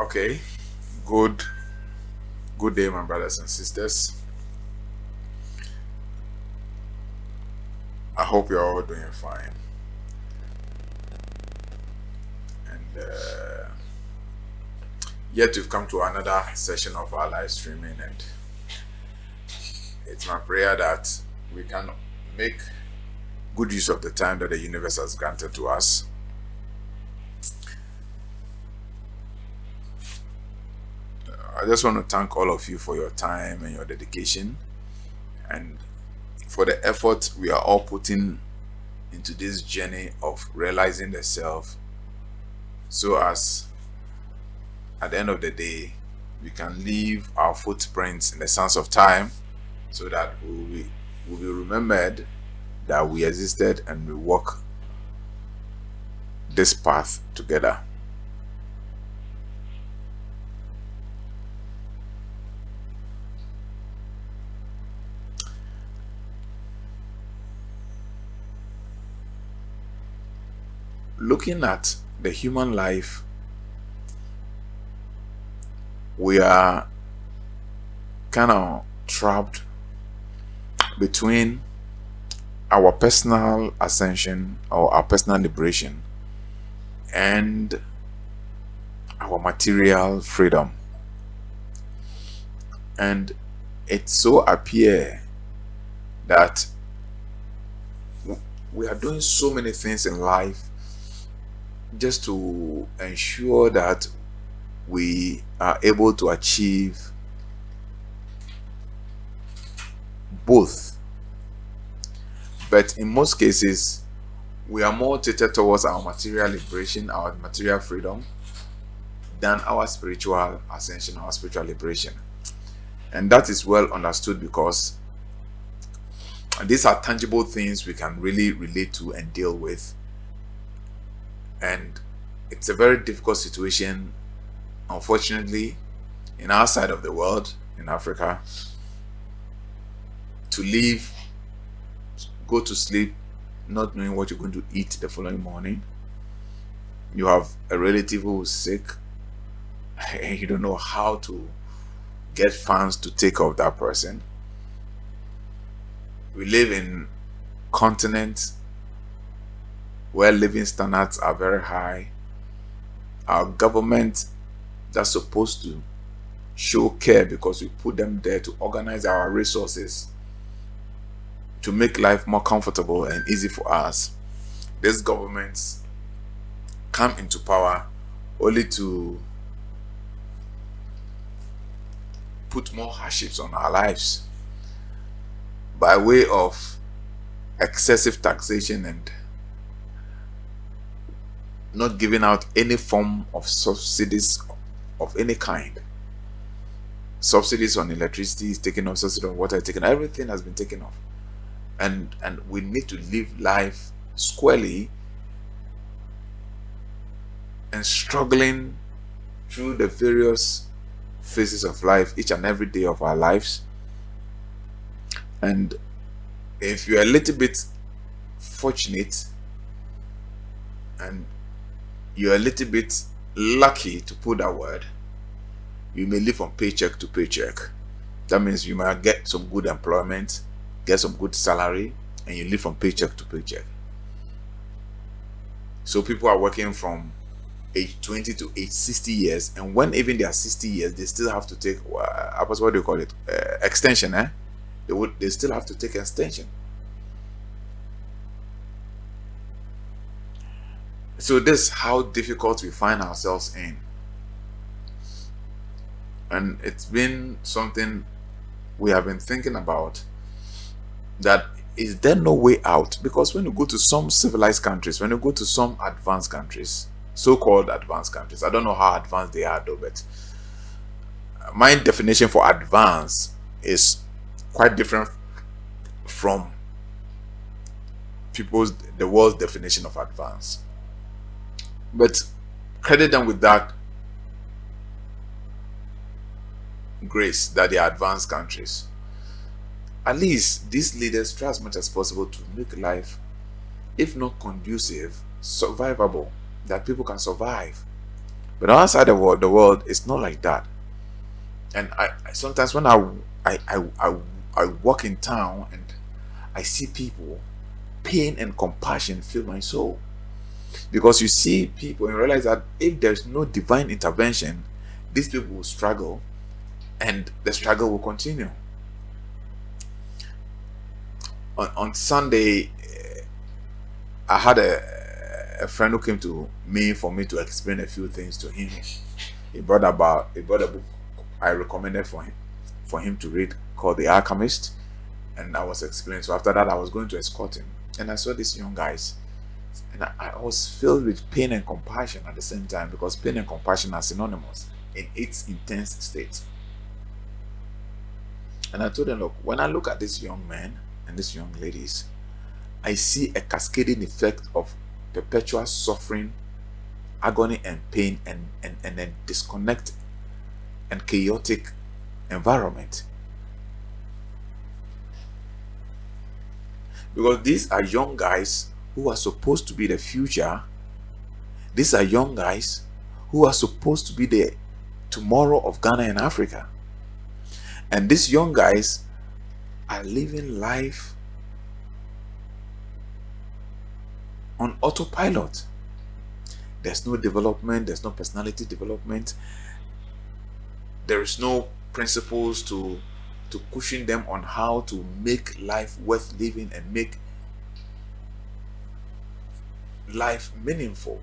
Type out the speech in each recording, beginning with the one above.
Okay, good good day, my brothers and sisters. I hope you're all doing fine. And yet we've come to another session of our live streaming, and it's my prayer that we can make good use of the time that the universe has granted to us. I just want to thank all of you for your time and your dedication, and for the effort we are all putting into this journey of realizing the self, so as at the end of the day we can leave our footprints in the sands of time, so that will be remembered that we existed and we walk this path together. Looking at the human life, we are kind of trapped between our personal ascension or our personal liberation and our material freedom. And it so appear that we are doing so many things in life just to ensure that we are able to achieve both. But in most cases, we are more tilted towards our material liberation, our material freedom, than our spiritual ascension, our spiritual liberation. And that is well understood, because these are tangible things we can really relate to and deal with. And it's a very difficult situation, unfortunately, in our side of the world, in Africa, to live, go to sleep, not knowing what you're going to eat the following morning. You have a relative who is sick, and you don't know how to get funds to take care of that person. We live in continents where living standards are very high. Our government, that's supposed to show care because we put them there to organize our resources to make life more comfortable and easy for us. These governments come into power only to put more hardships on our lives by way of excessive taxation and not giving out any form of subsidies of any kind. Subsidies on electricity is taken off, subsidies on water is taken, everything has been taken off. And we need to live life squarely and struggling through the various phases of life each and every day of our lives. And if you're a little bit fortunate and you're a little bit lucky, to put that word, you may live from paycheck to paycheck. That means you might get some good employment, get some good salary, and you live from paycheck to paycheck. So people are working from age 20 to age 60 years, and when even they are 60 years, they still have to take what do you call it, extension. They still have to take extension. So this is how difficult we find ourselves in. And it's been something we have been thinking about, that is there no way out? Because when you go to some civilized countries, when you go to some advanced countries, so-called advanced countries, I don't know how advanced they are though, but my definition for advanced is quite different from the world's definition of advanced. But credit them with that grace that they are advanced countries. At least these leaders try as much as possible to make life, if not conducive, survivable, that people can survive. But outside the world, it's not like that. And sometimes when I, I I I walk in town and I see people, pain and compassion fill my soul. Because you see people and realize that if there's no divine intervention, these people will struggle and the struggle will continue. On Sunday, I had a friend who came to me for me to explain a few things to him. He brought a book I recommended for him to read called The Alchemist, and I was explaining. So after that, I was going to escort him, and I saw these young guys, and I was filled with pain and compassion at the same time, because pain and compassion are synonymous in its intense state. And I told them, look, when I look at these young men and these young ladies, I see a cascading effect of perpetual suffering, agony, and pain, and a disconnect and chaotic environment. Because these are young guys who are supposed to be the future. These are young guys who are supposed to be the tomorrow of Ghana and Africa. And these young guys are living life on autopilot. There's no development, there's no personality development, there is no principles to cushion them on how to make life worth living and make life meaningful.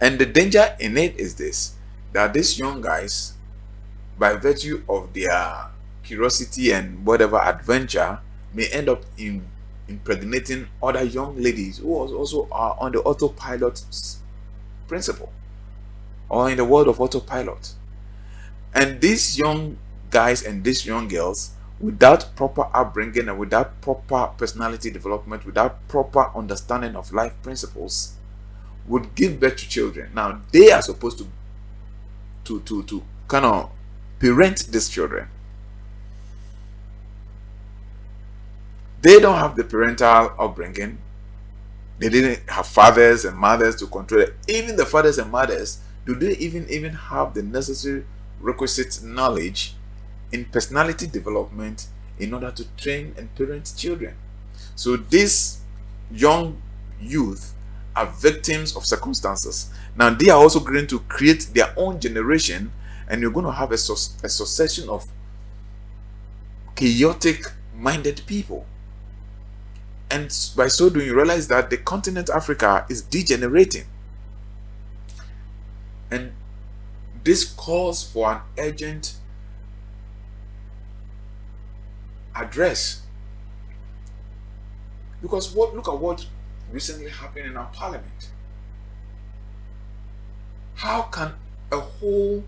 And the danger in it is this, that these young guys, by virtue of their curiosity and whatever adventure, may end up impregnating other young ladies who also are on the autopilot principle, or in the world of autopilot. And these young guys and these young girls, without proper upbringing and without proper personality development, without proper understanding of life principles, would give birth to children. Now they are supposed to kind of parent these children. They don't have the parental upbringing. They didn't have fathers and mothers to control it. Even the fathers and mothers, do they even have the necessary requisite knowledge in personality development in order to train and parent children? So these young youth are victims of circumstances. Now they are also going to create their own generation, and you're going to have a succession of chaotic minded people. And by so doing, you realize that the continent Africa is degenerating. And this calls for an urgent address. Because look at what recently happened in our parliament. How can a whole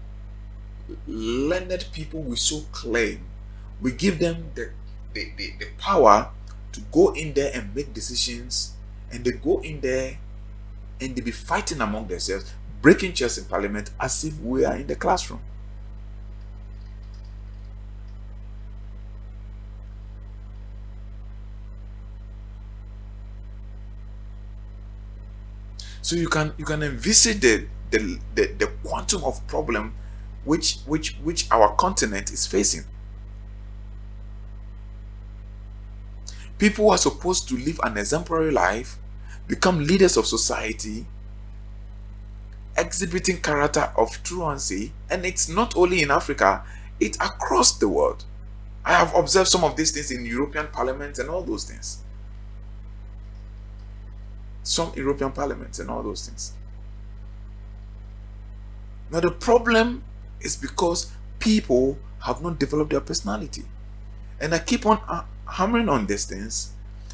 learned people we so claim, we give them the power to go in there and make decisions, and they go in there and they be fighting among themselves, breaking chairs in parliament as if we are in the classroom? So you can envisage the quantum of problem which our continent is facing. People who are supposed to live an exemplary life, become leaders of society, exhibiting character of truancy, and it's not only in Africa, it's across the world. I have observed some of these things in European parliaments and all those things. Some European parliaments and all those things. Now the problem is because people have not developed their personality. And I keep on hammering on these things,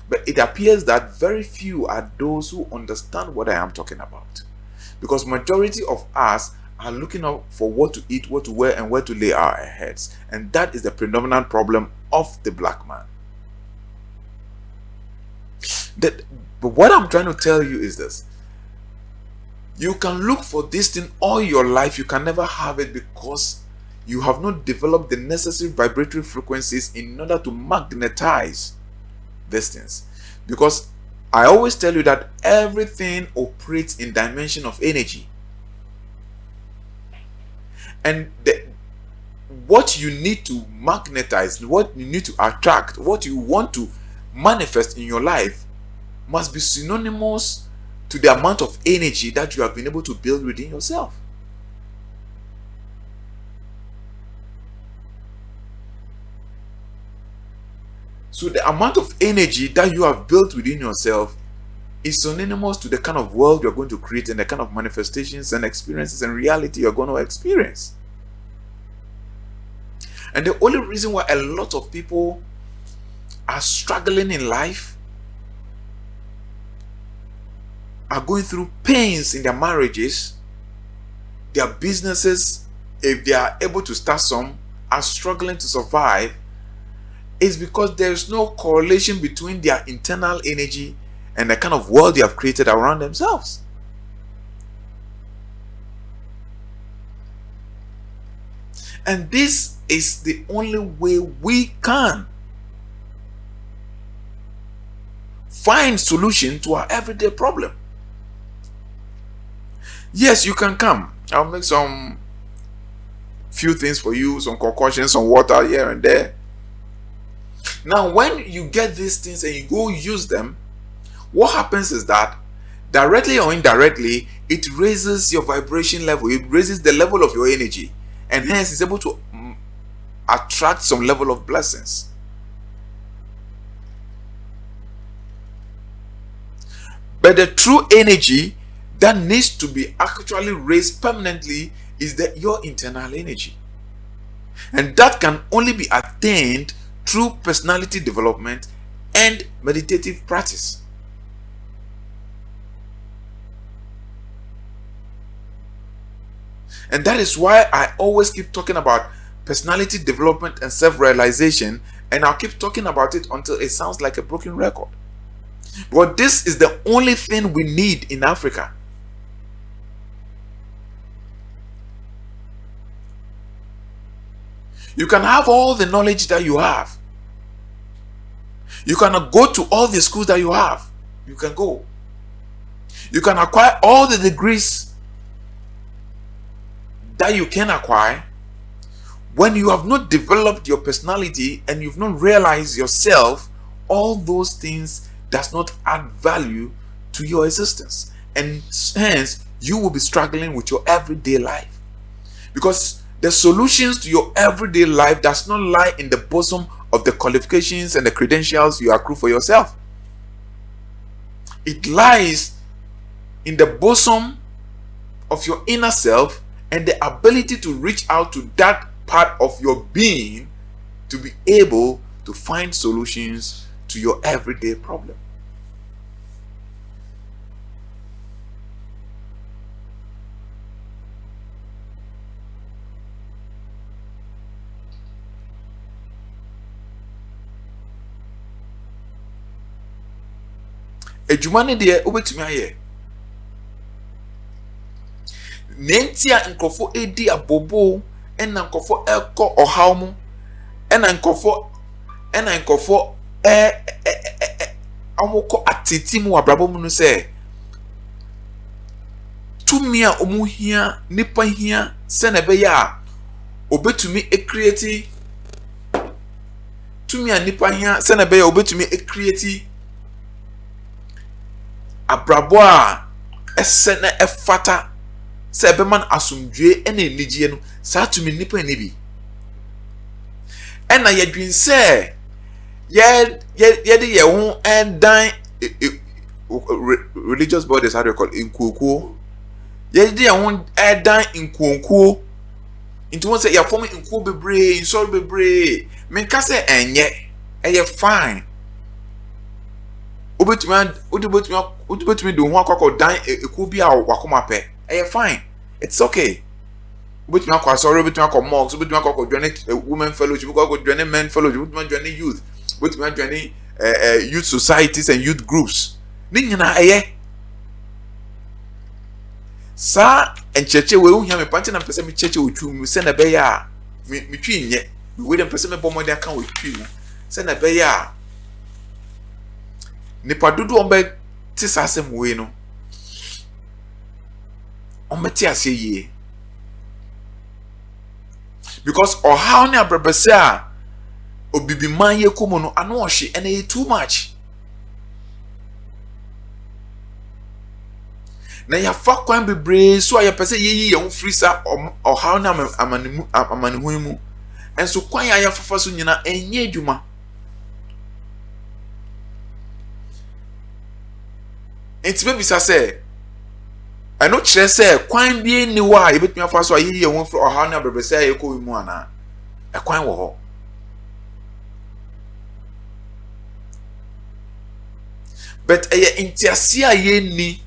but it appears that very few are those who understand what I am talking about. Because majority of us are looking out for what to eat, what to wear, and where to lay our heads. And that is the predominant problem of the black man. But what I'm trying to tell you is this. You can look for this thing all your life, you can never have it, because you have not developed the necessary vibratory frequencies in order to magnetize these things. Because I always tell you that everything operates in dimension of energy. And what you need to magnetize, what you need to attract, what you want to manifest in your life must be synonymous to the amount of energy that you have been able to build within yourself. So the amount of energy that you have built within yourself is synonymous to the kind of world you're going to create and the kind of manifestations and experiences and reality you're going to experience. And the only reason why a lot of people are struggling in life, are going through pains in their marriages, their businesses, if they are able to start some, are struggling to survive, is because there is no correlation between their internal energy and the kind of world they have created around themselves. And this is the only way we can find solution to our everyday problem. Yes, you can come. I'll make some few things for you, some concoctions, some water here and there. Now, when you get these things and you go use them, what happens is that directly or indirectly, it raises your vibration level. It raises the level of your energy, and hence is able to attract some level of blessings. But the true energy that needs to be actually raised permanently is your internal energy, and that can only be attained through personality development and meditative practice. And that is why I always keep talking about personality development and self-realization, and I'll keep talking about it until it sounds like a broken record. But this is the only thing we need in Africa. You can have all the knowledge that you have. You can go to all the schools that you have. You can go. You can acquire all the degrees that you can acquire. When you have not developed your personality and you've not realized yourself, all those things does not add value to your existence. And hence, you will be struggling with your everyday life. Because the solutions to your everyday life does not lie in the bosom of the qualifications and the credentials you accrue for yourself. It lies in the bosom of your inner self and the ability to reach out to that part of your being to be able to find solutions to your everyday problem. Edwuma ne de obetumi aye. Nentia nkofo edi abobo ena nkofo eko ohaw mu ena nkofo amoko atiti mu abrabo mu no se tumi a omu hia nipa hia se na be ya obetumi create tumi a nipa hia se na be ya obetumi create abrabo a ese na efata se be man asumdwe ena enigye no sa tumi nipa ne bi ena yedwin se ye de ho endan religious bodies, how do you call inkuokuo, ye de ho endan inkuokuo into one say ya form inkuo bebre so bebre menka se enye eye fine obetumi do ho akoko dan ekuo bi a wakoma pe eye fine, it's okay. Obetumi akwa sorry, obetumi akwa monks, obetumi akwa join women fellowship, obetumi join men fellowship, obetumi join youth, obetumi join youth societies and youth groups. Ni nyina eye sa encheche we hu hia me pante na pese me cheche otwu mu se na be ya me twi nye we dem pese me bomo de aka otwi mu se na be ya nipa dodo ombe this asem we no ometi ase ye because how ne abrabese a obibi man ye komo no ano ohwe ene too much na ya fa kwan bebre so ya pese ye ho free sa how na amanihu mu enso kwan ya fafa so nyina enye adwuma enti be bisa se eno kire se kwan bi ni wa ye betumi afa so ye ho free how na bebre ye ko mu ana e kwan wo ho but eye intiase a ye ni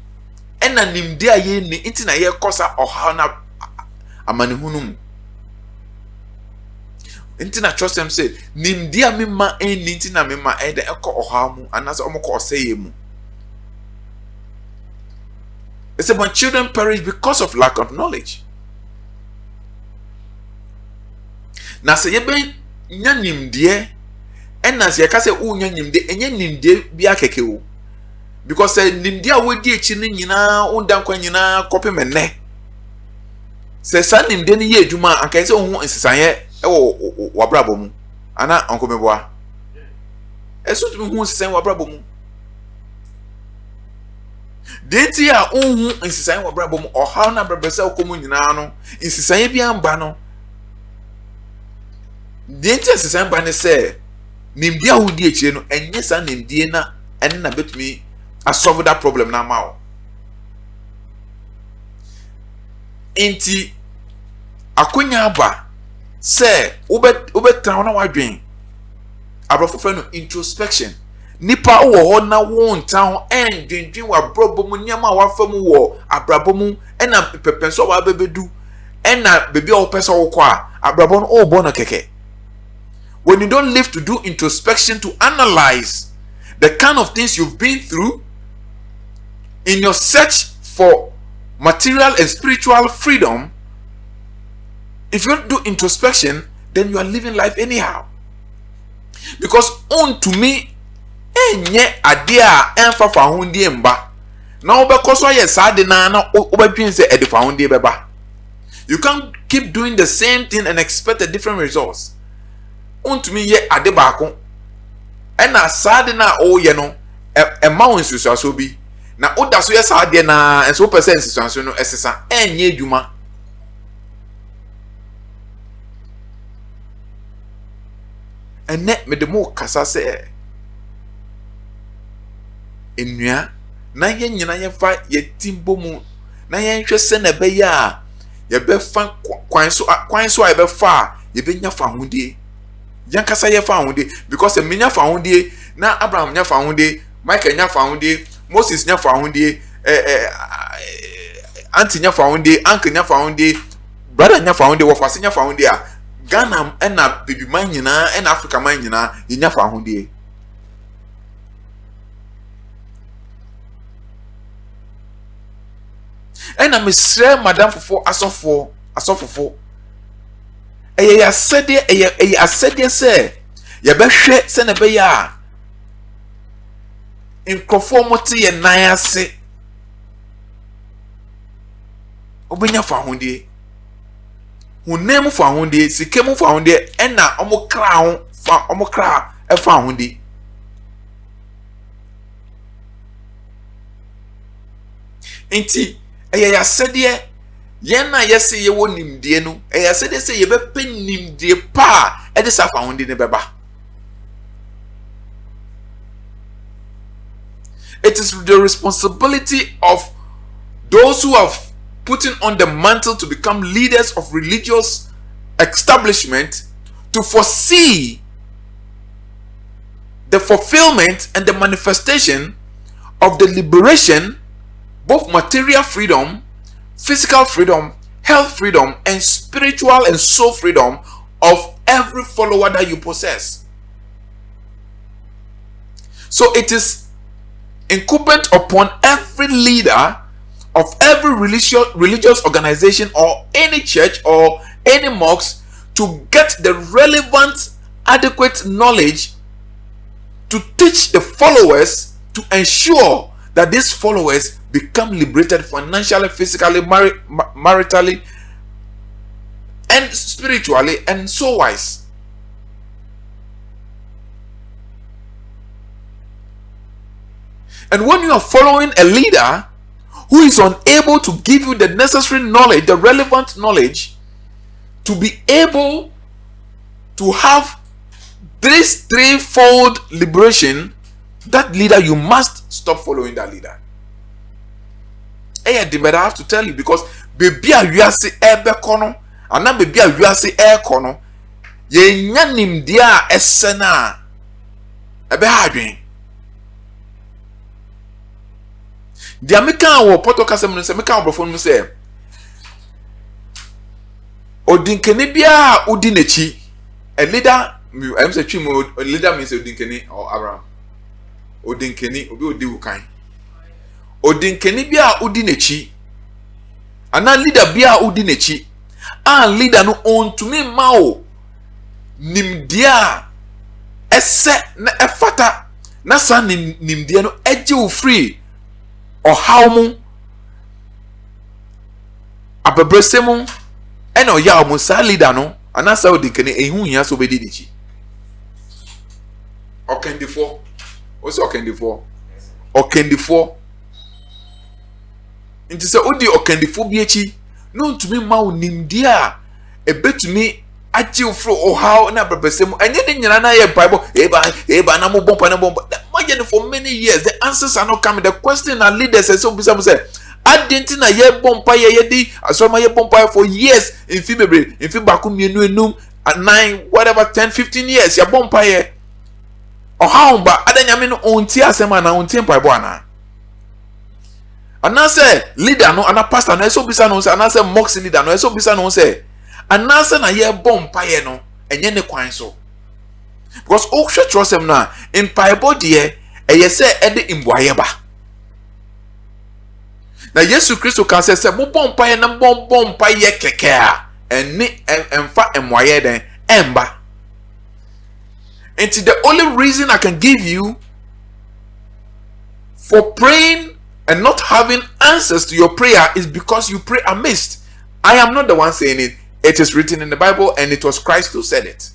ena nimde a ye ni inti na ye kosa how na amanihunum inti na trust them say nimde a mema eni inti na mema ede ekọ how mu anase omko oseye mu. It's about children perish because of lack of knowledge. Na se yebe nya nimde ena se yaka se u nya nimde enye nimde bi akeke o because nimde a wodi echi ni nyina undan kwa nyina kope menne se sa nimde ni ye adwuma anka se ohun nsisanye ewo wabrabo mu ana anko meboa eso tumi hu nsisanye wabrabo mu deti a ohun nsisanye wabrabo mu how na brabese okomu nyina no nsisanye bi amba no deti nsisanye ba ne se nimde a wodi echi no enye sa nimde na ene na betumi a solve that problem na mawo enti akonya aba se ube town na wadwen abrofo no introspection nipa wo ho na won town dwendwen wa brobo mu nyama wa fam wo abrabo mu ena pepenso wa bebedu ena bebi o pesa wo kwa abrabo no o bo no keke. When you don't live to do introspection to analyze the kind of things you've been through in your search for material and spiritual freedom, if you don't do introspection, then you are living life anyhow. Because to me, enye adia enfa fa hundie mba. Na obekoso ye sade na obetwin se ede fa hundie beba. You can't keep doing the same thing and expect a different results. To me ye ade baako. Ena sade na ye no e ma won susuaso bi. Na oda so ye sade na enso pese susuaso no esesa enye adwuma. Ene me de mo kasa se enua na ye nyina ye fa ye timbo mu na ye hwe se na be ya ye be fa kwan so ye be fa ye be nya fa hodie yan kasa ye fa hodie because e menya fa hodie na Abraham nya fa hodie Michael nya fa hodie Moses nya fa hodie auntie nya fa hodie uncle nya fa hodie brother nya fa hodie wo fa se nya fa hodie a Ghana ena baby man nyina ena Africa man nyina ye nya fa hodie. Ena mesre madam fofo asofofo eye asede se ye behwe se na be ya nkofo mote ye nan ase obenya fa hodie hunem fa hodie sikemu fa hodie ena omokra e fa hodie enti ya sede yena yesi ye wo nimdie no ya sede se ye be pe nimdie pa e de safa hodie ne beba. It is the responsibility of those who have putting on the mantle to become leaders of religious establishment to foresee the fulfillment and the manifestation of the liberation, both material freedom, physical freedom, health freedom, and spiritual and soul freedom of every follower that you possess. So it is incumbent upon every leader of every religious organization or any church or any mosque to get the relevant, adequate knowledge to teach the followers to ensure that these followers become liberated financially, physically, maritally, and spiritually, and so wise. And when you are following a leader who is unable to give you the necessary knowledge, the relevant knowledge, to be able to have this threefold liberation, that leader, you must stop following that leader. But I have to tell you, because baby you are say ebe kono, and now baby you are say e kono, ye nyanim dia esena ebe hadwen. Dia meka wo podcast mu se meka obrofo mu se odinkene bia odi nechi, a leader I'm say twim leader means odinkene or Abraham. Odinkeni obi odi wukan odinkeni bia odi nechi ana leader bia odi nechi an leader no ontumi ma o nimdia ese na efata na sa nimdia no eje wo free o hawmu abebresemu ena o ya o sa leader no ana sa odinkeni ehun hia so bedi nechi okendifo. What's okendifo? Okendifo. Nti se odi okendifo bi echi no ntumi ma onimdia ebetumi achi ofro ohaw na babesem enye de nyina na ye bible eba na mo bompa na bompa for many years. The answers are not coming. The question and leaders so bisa say adenti na ye bompa ye di asoma ye bompa for years in fi bebre in fi baku mienu enum 9 whatever 10 15 years ya bompa ye ohamba adanyame no onti asema na onti mpaibo ana anase leader no ana pastor no eso bisa no say anase mox leader no eso bisa no say anase na ye bompa ye no enye ne kwan so because o hwe trust him na mpaibo de eye say ede imboaye ba na Yesu Kristo kan say mo bompa ye na bompa ye keke a eni emfa emwaye den emba. And the only reason I can give you for praying and not having answers to your prayer is because you pray amiss. I am not the one saying it. It is written in the Bible and it was Christ who said it.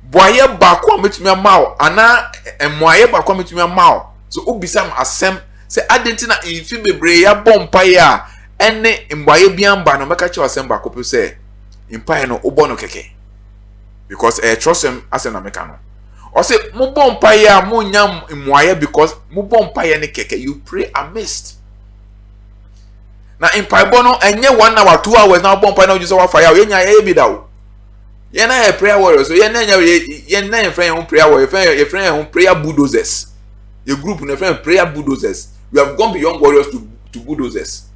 Boye bakwa metumi maw ana emwaye bakwa metumi maw. So ubisam asem say adentina infi bebre ya bompa ya ene emwaye biamba no meka che asem bakwa say impa no obo no keke. Because I trust him as an American. Or say, Mubon Paya, Munyam Mwaye, because Mubon Paya ne keke, you pray amiss. Now in Paibono, and ye 1 hour, 2 hours now, Bompa no use our fire, yenya ebidao. Yena a prayer warrior, so yena friend prayer warrior, your friend prayer bulldozers. Your group in a friend prayer bulldozers. We have gone beyond warriors to bulldozers.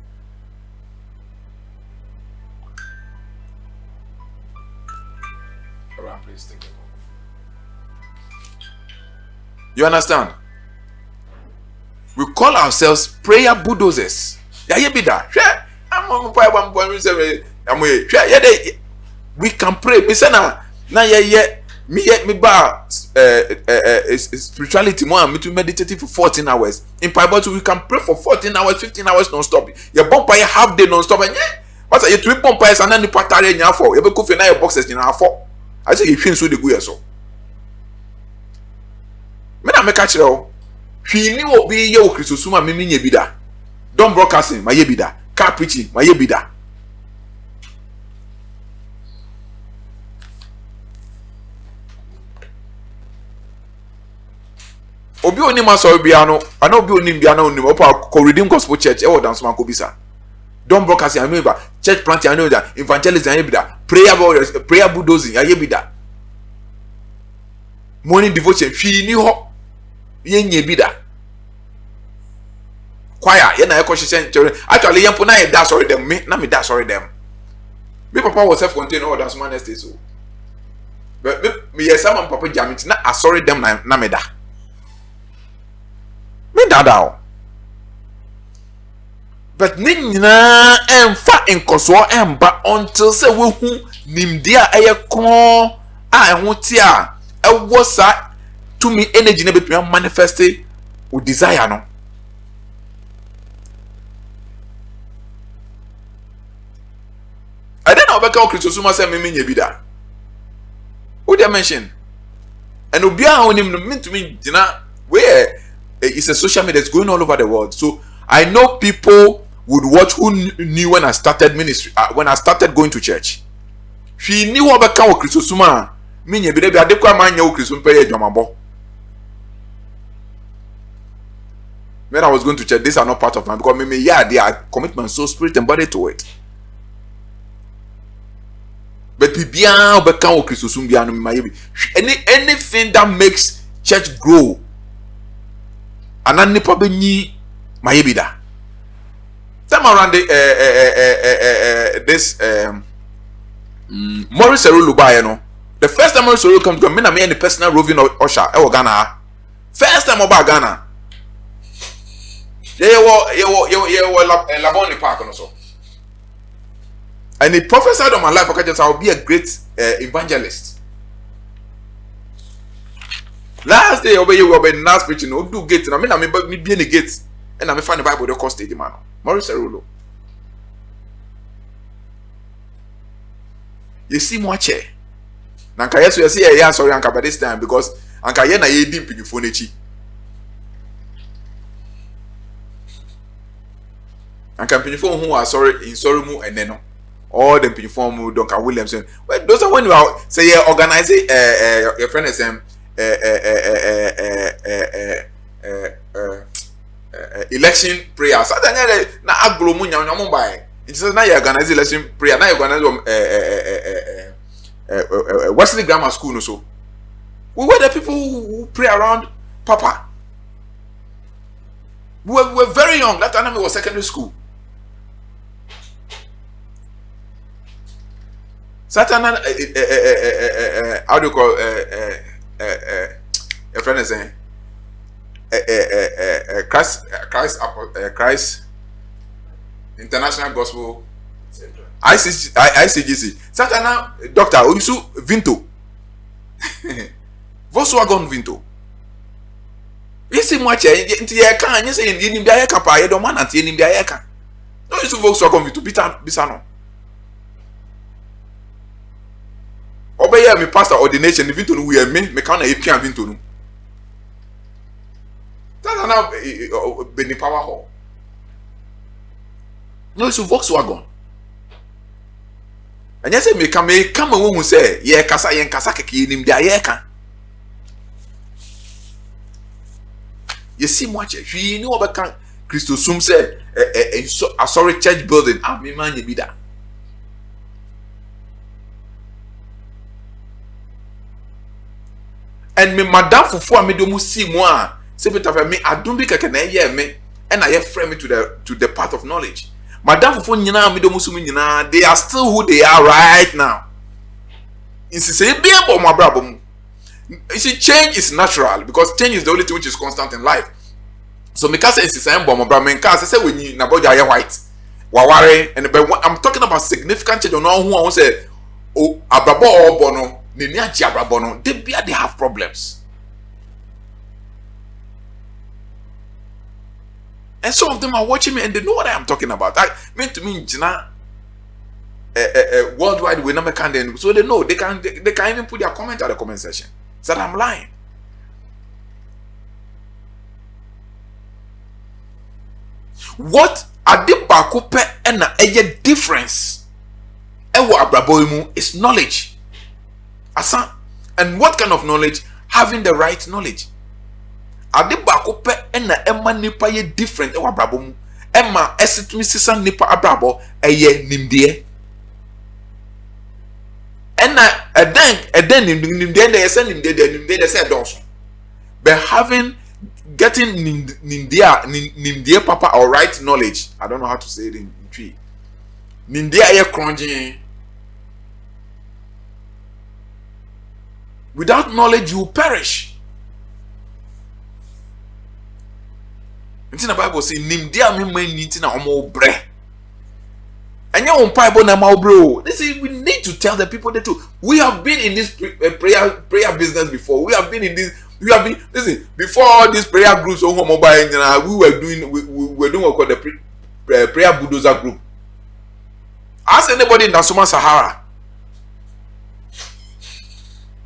You understand? We call ourselves prayer bulldozers. We can pray. Spirituality more me to meditate for 14 hours. In Bible we can pray for 14 hours, 15 hours non-stop. Your bumpire half day non-stop and what's a 3 bumpires and then the patare in your 4. You be na your boxes in our 4. I say you finish with the go so. Mena me catch you. Hwini obi ye wo Kristosuma mimi nye bida. Don't broadcasting my yebida. Car preaching my yebida. Obi oni ma so bia no, ana obi oni bia na oni opa ko Redeem Gospel Church e wo dance man ko bisa. Don't broadcasting I know about church planting I know that evangelism I yebida. Prayer bulldozing I yebida. Morning devotion hwini ho yenye bida choir ye na ekoshishen actually yempo na e da sorry them me na me da sorry them me papa was self contained all that man estate so but me yes am papa jamit na sorry them na me da but ni nyina emfa enkoso emba until say we hu nimdia eye kon a eho ti a ewo sa to me energy na betumi manifest o desire no. I don't know about Christosuma say me menye bi da. Who they mention? And obia on him mean to me, where it's a social media that's going all over the world. So I know people would watch who knew when I started ministry, when I started going to church. She knew about Christosuma. Menye bi de adekwa manya o Christosuma pay adwamabo. When I was going to church, these are not part of my, because maybe they are commitment, so spirit and body to it. But anything that makes church grow, and then probably mayebi da. Time around this Maurice Cerullo buy, the first time Maurice Cerullo comes to me, and the personal roving usher, Ghana. First time about Ghana. Yeah, Labone Park also. And he prophesied on my life, okay, just I'll be a great evangelist. Last day, obey you, obey last preaching, no do gate. I mean, me be in the gate, and I find the Bible the cost the man. Maurice Cerullo. You see more chair. Nanka yes, you see, yeah, sorry, Anka, by this time because Anka yena ye deep in the phone. And can people who are sorry in sorry mu and then all the people who Duncan Williamson. Well, those are when you are say organizing your friend is election prayers. Na aglo mu nyam nyam buy. It says now you organize election prayer. Now you organize Wesley Grammar School no so. We were the people who pray around Papa. We were very young. That time we was secondary school. Satan, how do you call your friend is saying Christ International Gospel ICGC. Satan, Doctor Onisu Vinto Volkswagen Vinto. You see much into your can you say in the Ayaka, you don't want to in the Ayaka. No, you Volkswagen Vinto Bisano. Obey me pastor ordination vinto no we me can na epia vinto no. That's now be power hall. No, it's Volkswagen. And yes, me come who say ye kasa yen kasa keke nim dia ye ka. You see much you know about Christosum say a sorry church building me man ye be that. And me madam fufu a me do mu si mu a se beta fa me adum bi keke na ye me and I frame me to the path of knowledge. Madam fufu nyina me do mu su mu nyina, they are still who they are right now. Insi say be abo mo abrabo mu. You see, change is natural because change is the only thing which is constant in life. So me ka say insi say mo abrabo me ka say when you na boja ye white. Waware and I'm talking about significant change on who say oh abrabo obo no. They have problems. And some of them are watching me and they know what I am talking about. I mean to me, worldwide we never can, so they know they can even put their comment at the comment section. So that I'm lying. What are the bakupe and a difference? Is knowledge. And what kind of knowledge? Having the right knowledge. Ade baako pe na emma nipa ye different e wa brabo mu. Emma esitumi sisa nipa abrabo eye nimde. And eden nimde dey say nimde dey say donso. But getting nimde papa or right knowledge. I don't know how to say it in tree. Nimde aye kronje. Without knowledge, you will perish. It's in the Bible says, "Nimdia me niti na omo bre." And you on Bible na ma bro. They say we need to tell the people the truth. We have been in this prayer business before. We have been in this We have been, listen, before all these prayer groups on mobile, we were doing what called the prayer bulldozer group. Ask anybody in Nasuma Sahara.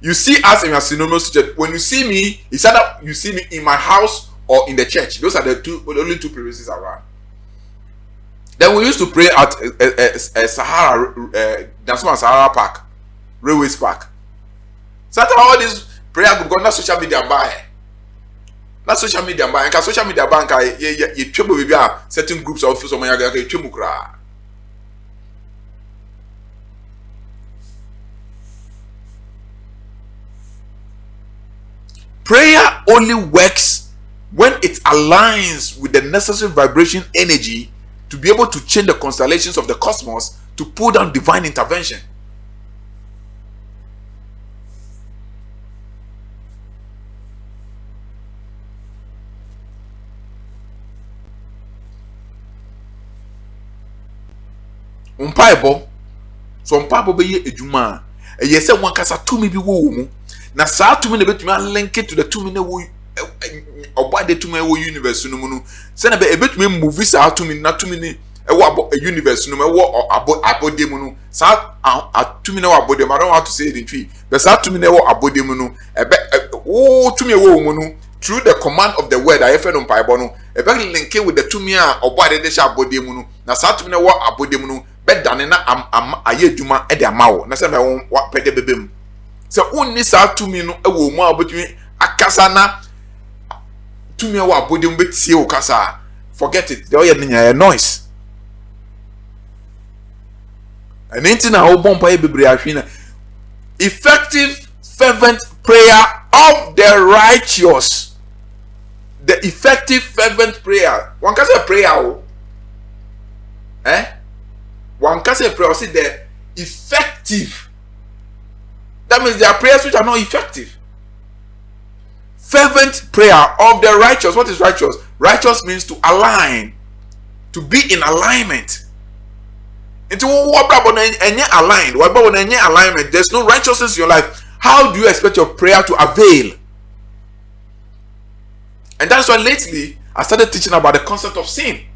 You see us in your synonymous church. When you see me, it's either you see me in my house or in the church. Those are the only two places around. Then we used to pray at Sahara, Nasuma Sahara Park, Railways Park. So all this prayer group got not social media by. Not social media by. And social media bank, you trouble with certain groups of some you. Prayer only works when it aligns with the necessary vibration energy to be able to change the constellations of the cosmos to pull down divine intervention. Umpaibo, so umpaibo be ye ejuma. Ye say one kasa tumi bi wo mu. Na saa tumi na betumi link it to the tumi na wo oba de tumi wo universe no mu no. Say na be betumi move saa tumi na tumi ni wo universe no mu wo abode mu no. Saa tumi na wo abode mu. I don't want to say it in tree. But saa tumi na wo abode mu no. Wo tumi wo mu no through the command of the word I feel umpaibo no. Link it with the tumi a oba de sha abode mu no. Na saa tumi na wo abode mu no. Bedane na aye adwuma e de amawo na se me won pede bebem se unni sa tumi no e wo mu abotumi akasa na tumi e wo abodem betie wo kasa forget it the oye nya noise and intina wo bompa e bebre ahwe na effective fervent prayer of the righteous. The effective fervent prayer one kasa prayer o one can say prayer, see the effective. That means there are prayers which are not effective. Fervent prayer of the righteous. What is righteous? Righteous means to align, to be in alignment. Into what aligned? What alignment? There's no righteousness in your life. How do you expect your prayer to avail? And that's why lately I started teaching about the concept of sin.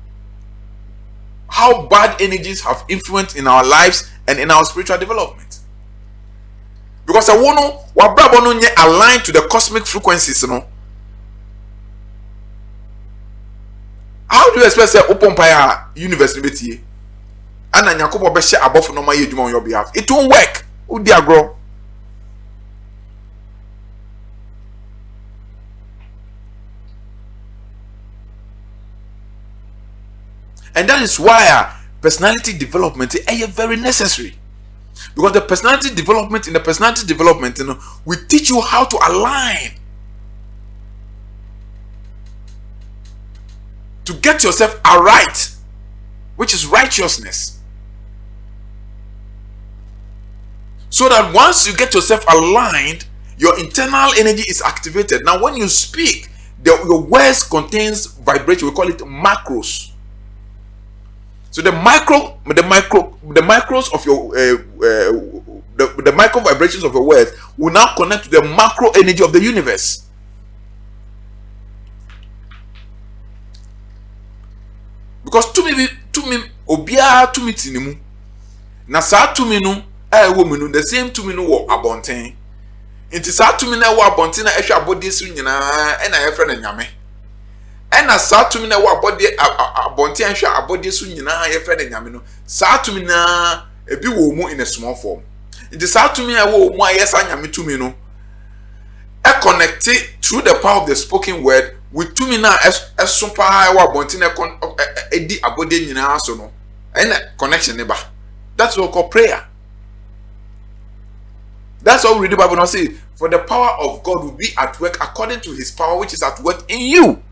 How bad energies have influence in our lives and in our spiritual development. Because I want to align to the cosmic frequencies, you know. How do you expect say open fire university and then Yakobo be share above normal on your behalf? It won't work. Who dey grow? And that is why personality development is very necessary. Because the personality development, you know, will teach you how to align. To get yourself aright, which is righteousness. So that once you get yourself aligned, your internal energy is activated. Now when you speak, your words contains vibration. We call it macros. So the micros of your the micro vibrations of your words will now connect to the macro energy of the universe. Because to me obia to me tinimu na sa to me no wo me no the same to me no wo abonten nti sa to me na wo abonten na ehwe abode su nyina e na ye fre na nyame ena sa tumi na wo abonte anhwe abode so nyina ye fe de nyame no sa tumi na ebi wo mu in a small form. It sa tumi a wo mu ayesa nyame tumi no e connect through the power of the spoken word with tumi na eso pa wo abonte na edi abode nyina so no ena connection ne ba. That's what we call prayer. That's what we read the Bible now say, for the power of God will be at work according to his power which is at work in you.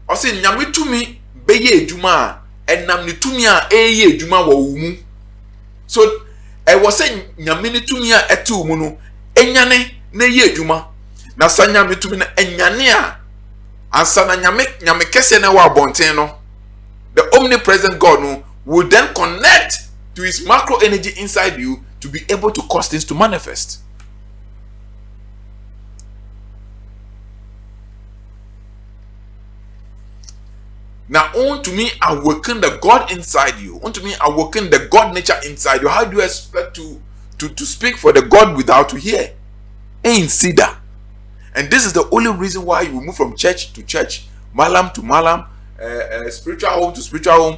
I say nyame tumi beye edwuma enam ne tumi a eye edwuma wa wo mu. So I was saying nyame ne tumi a etu mu no enyane na eye edwuma. Na sa nyame tumi na enyane a ansa na nyame kese na wa abonten no. The omnipresent God no will then connect to his macro energy inside you to be able to cause things to manifest. Now, on to me awaken the God inside you. On to me awaken the God nature inside you. How do you expect to speak for the God without to hear? Ain't see that. And this is the only reason why you move from church to church, malam to malam, spiritual home to spiritual home,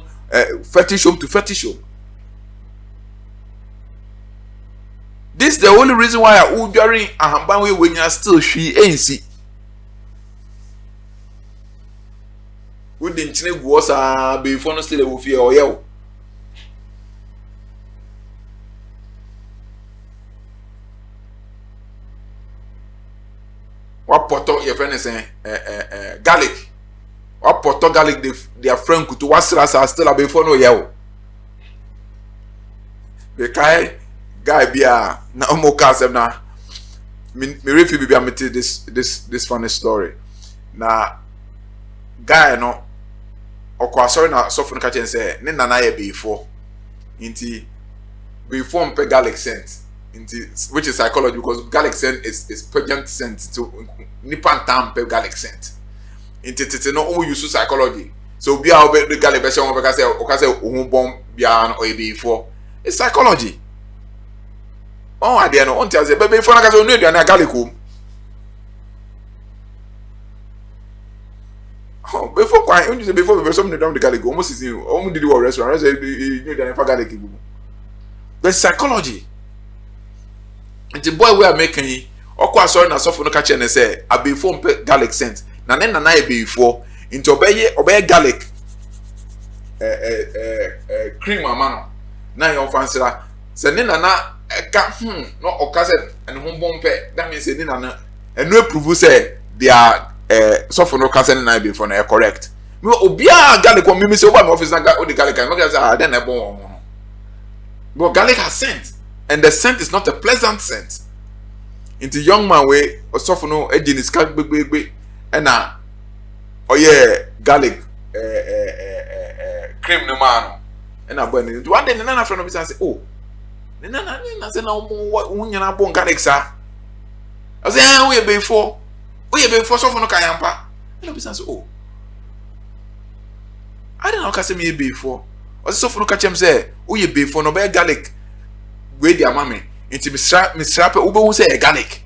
fetish home to fetish home. This is the only reason why I during Ahambanwe when you are still she ain't see. We didn't know was before no still a fear or yell. What poto your friend is saying garlic. What poto garlic their friend could to was still a before no yell. The guy be a na omo kasem na me refi be amete this funny story. Na guy no okwa sorry na so fun ka chen say ne nana ye before inti before mpe garlic scent inti which is psychology because garlic scent is pungent scent to nipan tam pe garlic scent inti tete no o use psychology so bia o be garlic be say o ka say ohun bom bia no e before it's psychology. Oh, I don't know. Until I say, baby, if I can say, no, garlic home. Oh, before quiet, when you say before we something down the garlic, almost is you. Almost did you restaurant. I say, you know, that garlic. There's psychology. And the boy we are making, okwa sorry na sofo no catch and say, I before garlic scent. Na then na before into obey garlic, cream amano. Na your fancy la. Say na. No okase and home bompe that means they na and no prove say they are suffer no kase na before na correct me obia garlic ko me say oba my office na the garlic I make say then na bon no but garlic has scent and the scent is not a pleasant scent into young man way or suffer no e dey scar gbegbe and na oh yeah garlic cream no man and na boy one day na friend of say oh I said, no, when you're not born, garlic, sir. I said, we before so for no kayampa. And I said, oh, I don't know, can say me before. I said, so for no catch him say, oh, you before no bear garlic. Wait, dear mammy, into Miss Rapper, Uber will say garlic.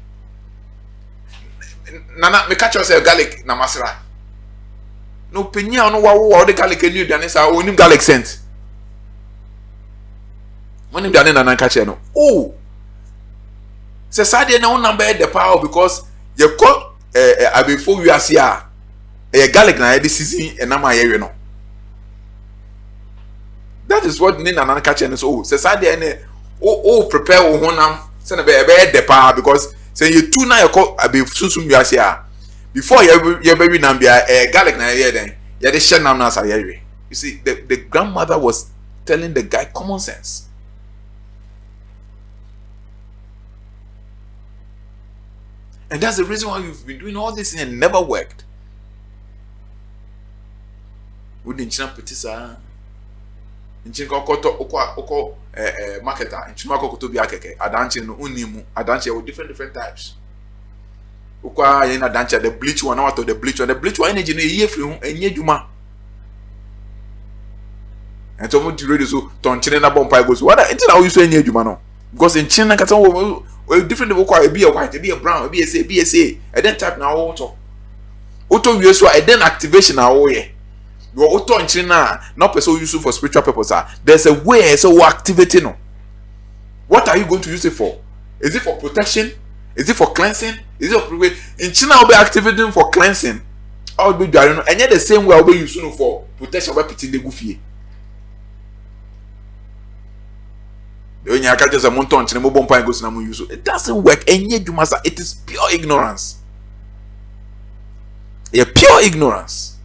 Nana, me catch us a garlic, Namasra. No penya, no, what the garlic and you done is our own garlic scent. When you done and catch no. Oh, say Saturday no number the power because you call before you are here a garlic na this season and now my area no. That is what Nina and catch and so say Saturday oh prepare honam send a the power because say you two now you call before you are here before you baby nambia a garlic na here then you the share nam na area. You see the grandmother was telling the guy common sense. And that's the reason why you've been doing all this and it never worked. We didn't change petisa. In Chinko Oko marketer, in Chimako to be akeke, Adanche no unimu, Adanche with different types. Ukwa in Adanche, the bleach one out of the bleach one energy in a year from a year juma. And so much ready so ton China bomb pie goes. What until I use a year juma because in China Katan well, different be a white, be a brown, be a say, and then type now auto. Auto use and then activation now, yeah. Your auto in China, not so useful for spiritual purpose. There's a way so activating. No. What are you going to use it for? Is it for protection? Is it for cleansing? Is it for in China? I'll be activating for cleansing. I'll be doing, and yet the same way I'll be using for protection. I'll be putting the goofy. When you catch a monton, it doesn't work. And yet you must. It is pure ignorance. A pure ignorance.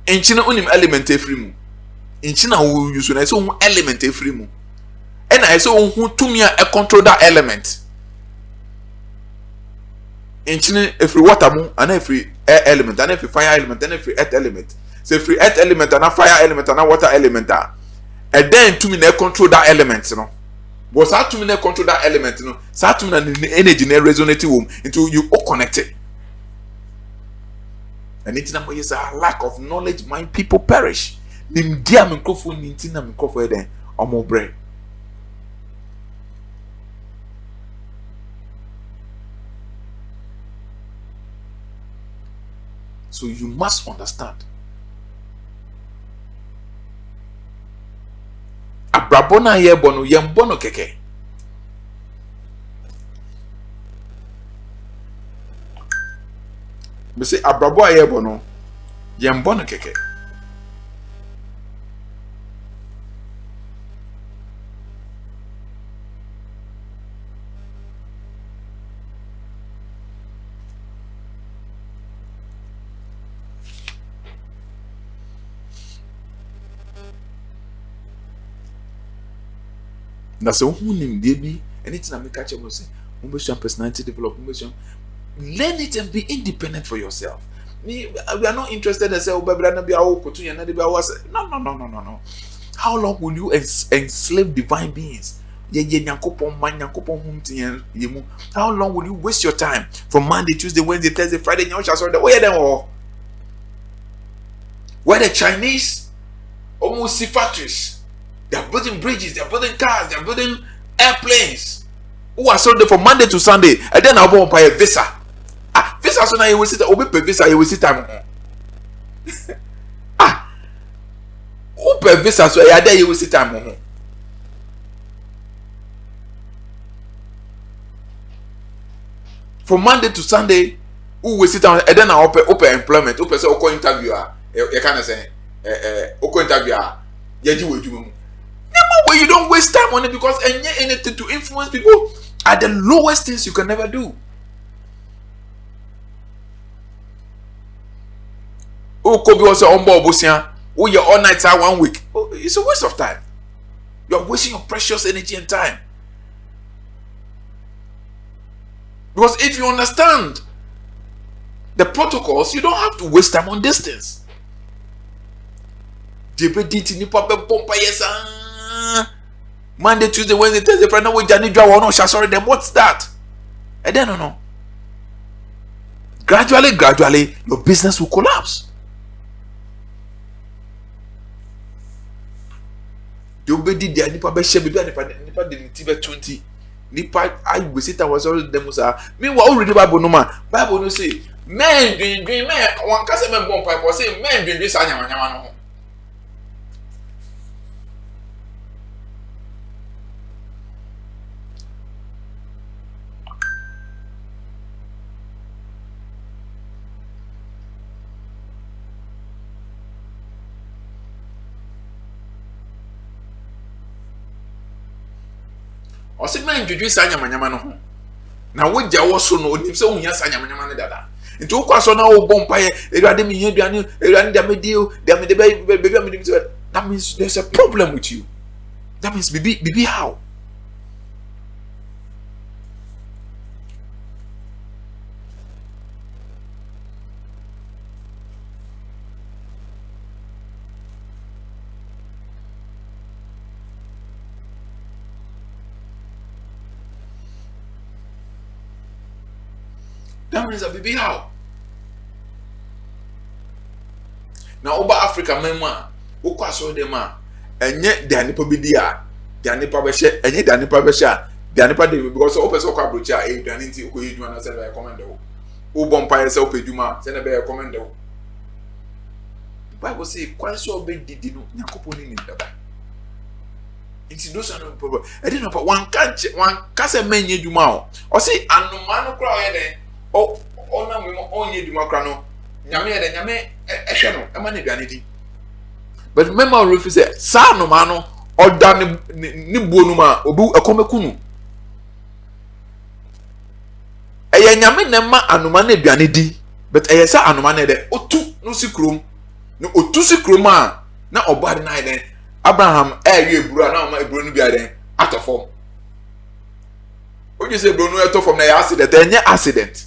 In China, only element free. In China, we use an element free. And I saw who to me a control that element. In China, every water and every air element, and every fire element, and every earth element. So every earth element and a fire element and a water element are. And then to me control that element, you know. But how to me control that element, you know. So how to me energy resonating into you all connected. And it's not is a lack of knowledge, my people perish. Nim dia microphone nintina microphone then omo bre. So you must understand. Abrabona ye bono yembono keke. Me say abrabo ye bono yembono keke. That's a who name baby. Anything I make catch up say, personality development. Learn it and be independent for yourself. We are not interested in say, no. How long will you enslave divine beings? How long will you waste your time from Monday, Tuesday, Wednesday, Thursday, Friday? Where the Chinese almost see factories. They are building bridges, they are building cars, they are building airplanes. Who are sold there from Monday to Sunday, and then I'll go buy a visa. Visa, so now you will sit, pay visa, you will sit time. Who pay visa, so there you will sit time. From Monday to Sunday, who will sit down, and then I'll open employment, open say, Oko interviewer, you can't say, Oko interviewer, where you don't waste time on it because anything to influence people are the lowest things you can never do. Oh, Kobe was on board Busia. Oh, you're all night 1 week. Oh, it's a waste of time. You're wasting your precious energy and time. Because if you understand the protocols, you don't have to waste time on distance. Monday, Tuesday, Wednesday, Thursday, Friday, then what's that? And then no. Gradually, your business will collapse. You be did the nipa be share nipa de tibe 20 nipa I we sit and was all them say meanwhile already Bible no say men dream men one can say men bomb pipe or say men dream say nyama no. O se men dwedwe sa nyama no na wogya wo so no onim se wonya sa nyama no dada nti wo kwaso na wo bompa ye ewade me hiaduane ewade da me dio da me de baby am dim say that means there's a problem with you. That means baby how that means a baby how. Now over Africa mema wo kwaso dem a enye de anipa bi dia de anipa be hye enye de anipa be hye a de anipa de because o person kwa brocha e duane nti ko yeduma na se be recommend wo bompa se o peduma se na be recommend wo. The Bible say kwaso be didi no yakopon ni ndaba. It's no son problem. I didn't know one can say menye duma o say anoma no kra o ye den o na me onye duma kra no nyame ye den nyame ehwe no e ma na duane di. But remember Rufi say sa no ma no oda ni buonu ma obi ekomekunu eye nyame na ma anoma na duane di but eye sa anoma na de otu no sikrom no otu sikrom a na obade na den Abraham ewe eburu na ma eburu no bia den atofom oje say eburu no atofom na ya accident enye accident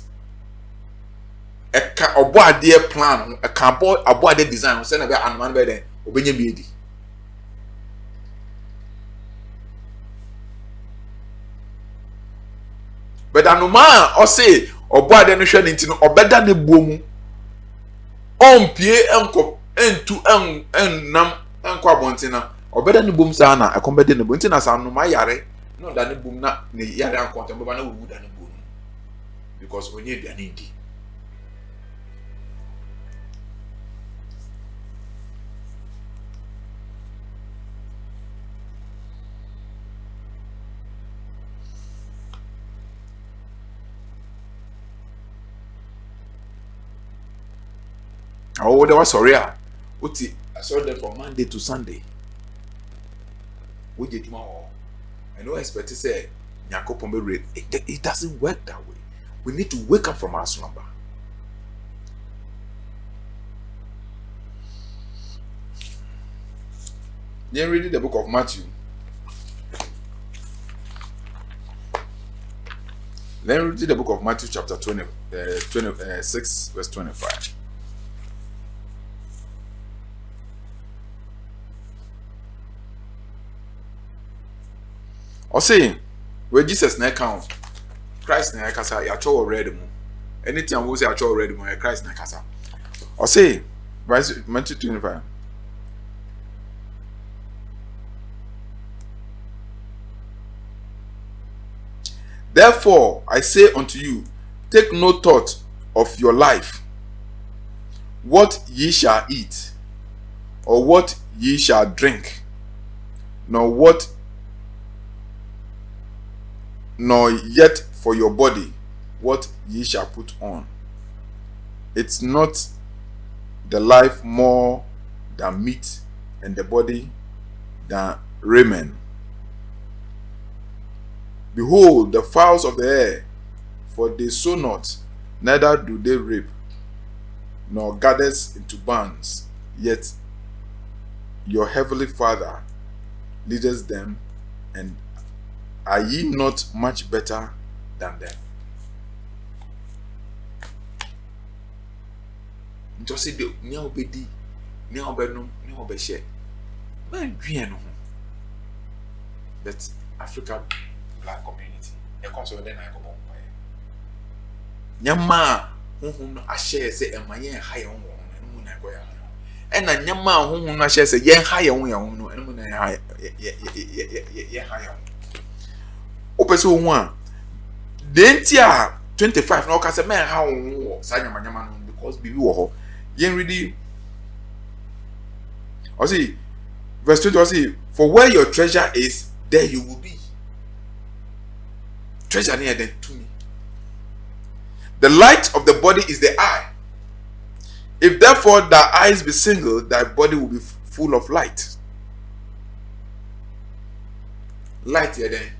eka oboade plan eka oboade design say na be anoma na be den obenye biedi. But anoma o say oboade no hwe nti no obeda ne buomu on pie enko entu ennam enko abontina obeda ne bom sa na ekombede ne bom ntina sa no ma yare no da ne bom na ne yare anko temba na wu da ne bom because onye bia ne ndi oh, there was sorry. Uti, I saw them from Monday to Sunday. We did tomorrow. I know expect to say, it doesn't work that way. We need to wake up from our slumber. Then reading the book of Matthew. Then read the book of Matthew chapter 26 verse 25. Or say, where Jesus na count, Christ na kasa, ya cho already mo. Anything we say ya cho already mo, Christ na kasa. Or say, verse Matthew 25. Therefore, I say unto you, take no thought of your life, what ye shall eat, or what ye shall drink, nor yet for your body what ye shall put on. It's not the life more than meat, and the body than raiment. Behold the fowls of the air, for they sow not, neither do they reap, nor gathers into barns, yet your heavenly Father leadeth them, and are ye not much better than them? Just say the near obedi, near obenum, near obeshe. Man, no. That African black community, they come so then I come on. Nyama, no ashare say, and my yen high on one, and moon I go. And a nyama whom I share say, yen high on your own, and moon I high on. Opeso one. Then tia 25 no kase man how sa nyama no because bibi wo ho. Yen ready. O see verse 20 o see for where your treasure is there you will be. Treasure near then to me. The light of the body is the eye. If therefore thy eyes be single, thy body will be full of light. Light here then.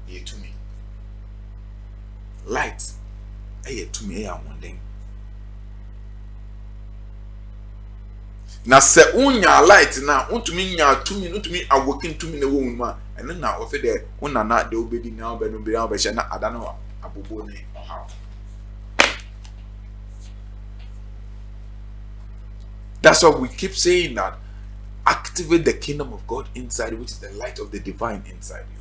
Ye to me. Light. Ye to me. One thing. Na se unya light na untumi nya to me, untumi awoken to me na wo ma. And then now ofe de una na de obedi na obedi be na obehye na adano abobo ni oha. That's why we keep saying that activate the kingdom of God inside, which is the light of the divine inside you.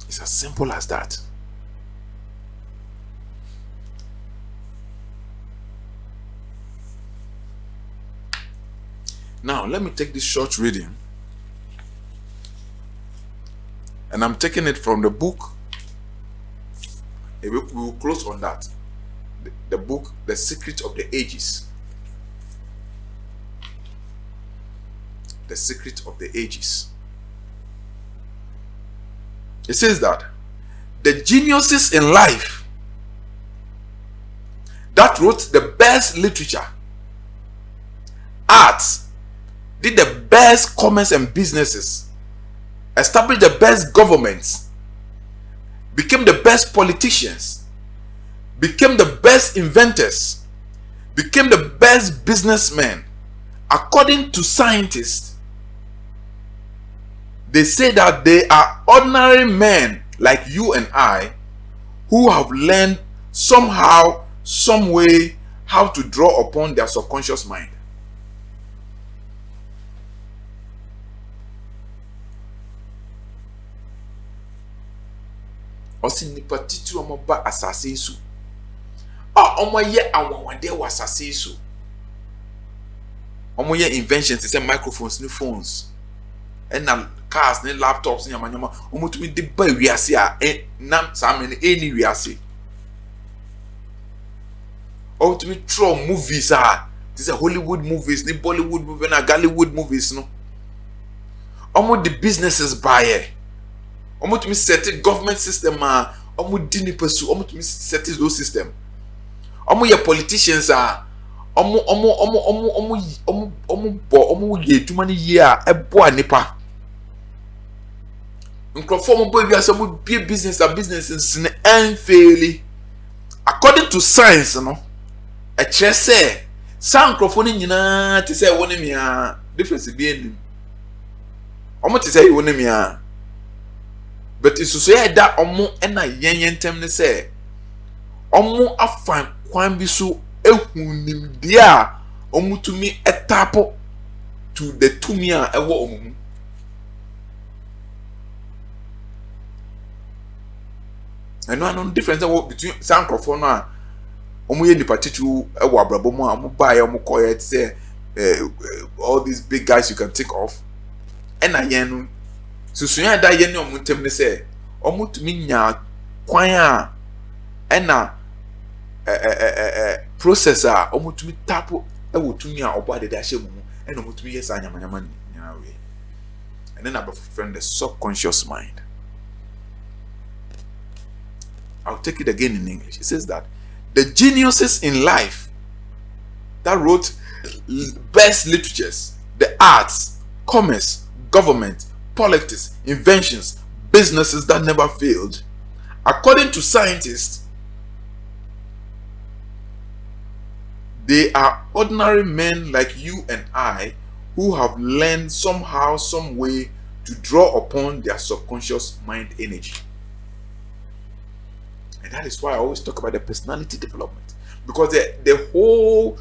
It's as simple as that. Now, let me take this short reading, and I'm taking it from the book. We will close on that. The book, The Secret of the Ages. The Secret of the Ages. It says that the geniuses in life that wrote the best literature, arts, did the best commerce and businesses, established the best governments, became the best politicians, became the best inventors, became the best businessmen. According to scientists, they say that they are ordinary men like you and I who have learned somehow, some way, how to draw upon their subconscious mind. ɔsi nipa titiri ɔmo ba asase so a ɔmo yɛ anwanwadeɛ wɔ asase so ɔmo yɛ inventions sɛ microphones ne phones ɛna cars ne laptops ne nyamanyama ɔmo tumi de ba wiase a nam saa mɛ no ɛni wiase ɔmo tumi trɔ movies a te sɛ Hollywood movies ne Bollywood movies na Gollywood movies no ɔmo de businesses baayɛ ɔmo tumi set government system a ɔmo di nipa so ɔmo tumi set those system ɔmo yɛ politicians a ɔmo yɛ adwuma no yie a ɛboa nipa nkurɔfoɔ ɔmo bɔ ewiase ɔmo bie business nsene ɛnfeeli according to science no ɛkyerɛ sɛ saa nkurɔfoɔ no nyinaa te sɛ ɛwɔ ne mia difference bi anim ɔmo te sɛ ɛwɔ ne mia but isusu yɛ da ɔmo ɛna yɛn ntɛm ne sɛ ɔmo afa kwan bi so ehu nimdeɛ a ɔmo tumi ɛtapo to the tumi a ɛwɔ ɔmo mu ɛno ano difference ɛwɔ between saa nkurɔfoɔ no a ɔmo yɛ nipa titiri ɛwɔ abrabɔ mu a ɔmo baayɛ ɔmo kɔyɛ te sɛ all these big guys you can take off ɛna yɛn no susu yɛn da yɛn ne ɔmo ntɛm ne sɛ ɔmo tumi nya kwan a ɛna process a ɔmo tumi tapo ɛwɔ tumi a ɔbɔ adede ahyɛ mu ɛna ɔmo tumi yɛ saa nyamanyama nyinaa wei and then abɛfo friend the subconscious mind. I'll take it again in English. It says that the geniuses in life that wrote best literatures, the arts, commerce, government, politics, inventions, businesses that never failed, according to scientists, they are ordinary men like you and I who have learned somehow, some way to draw upon their subconscious mind energy. And that is why I always talk about the personality development, because the whole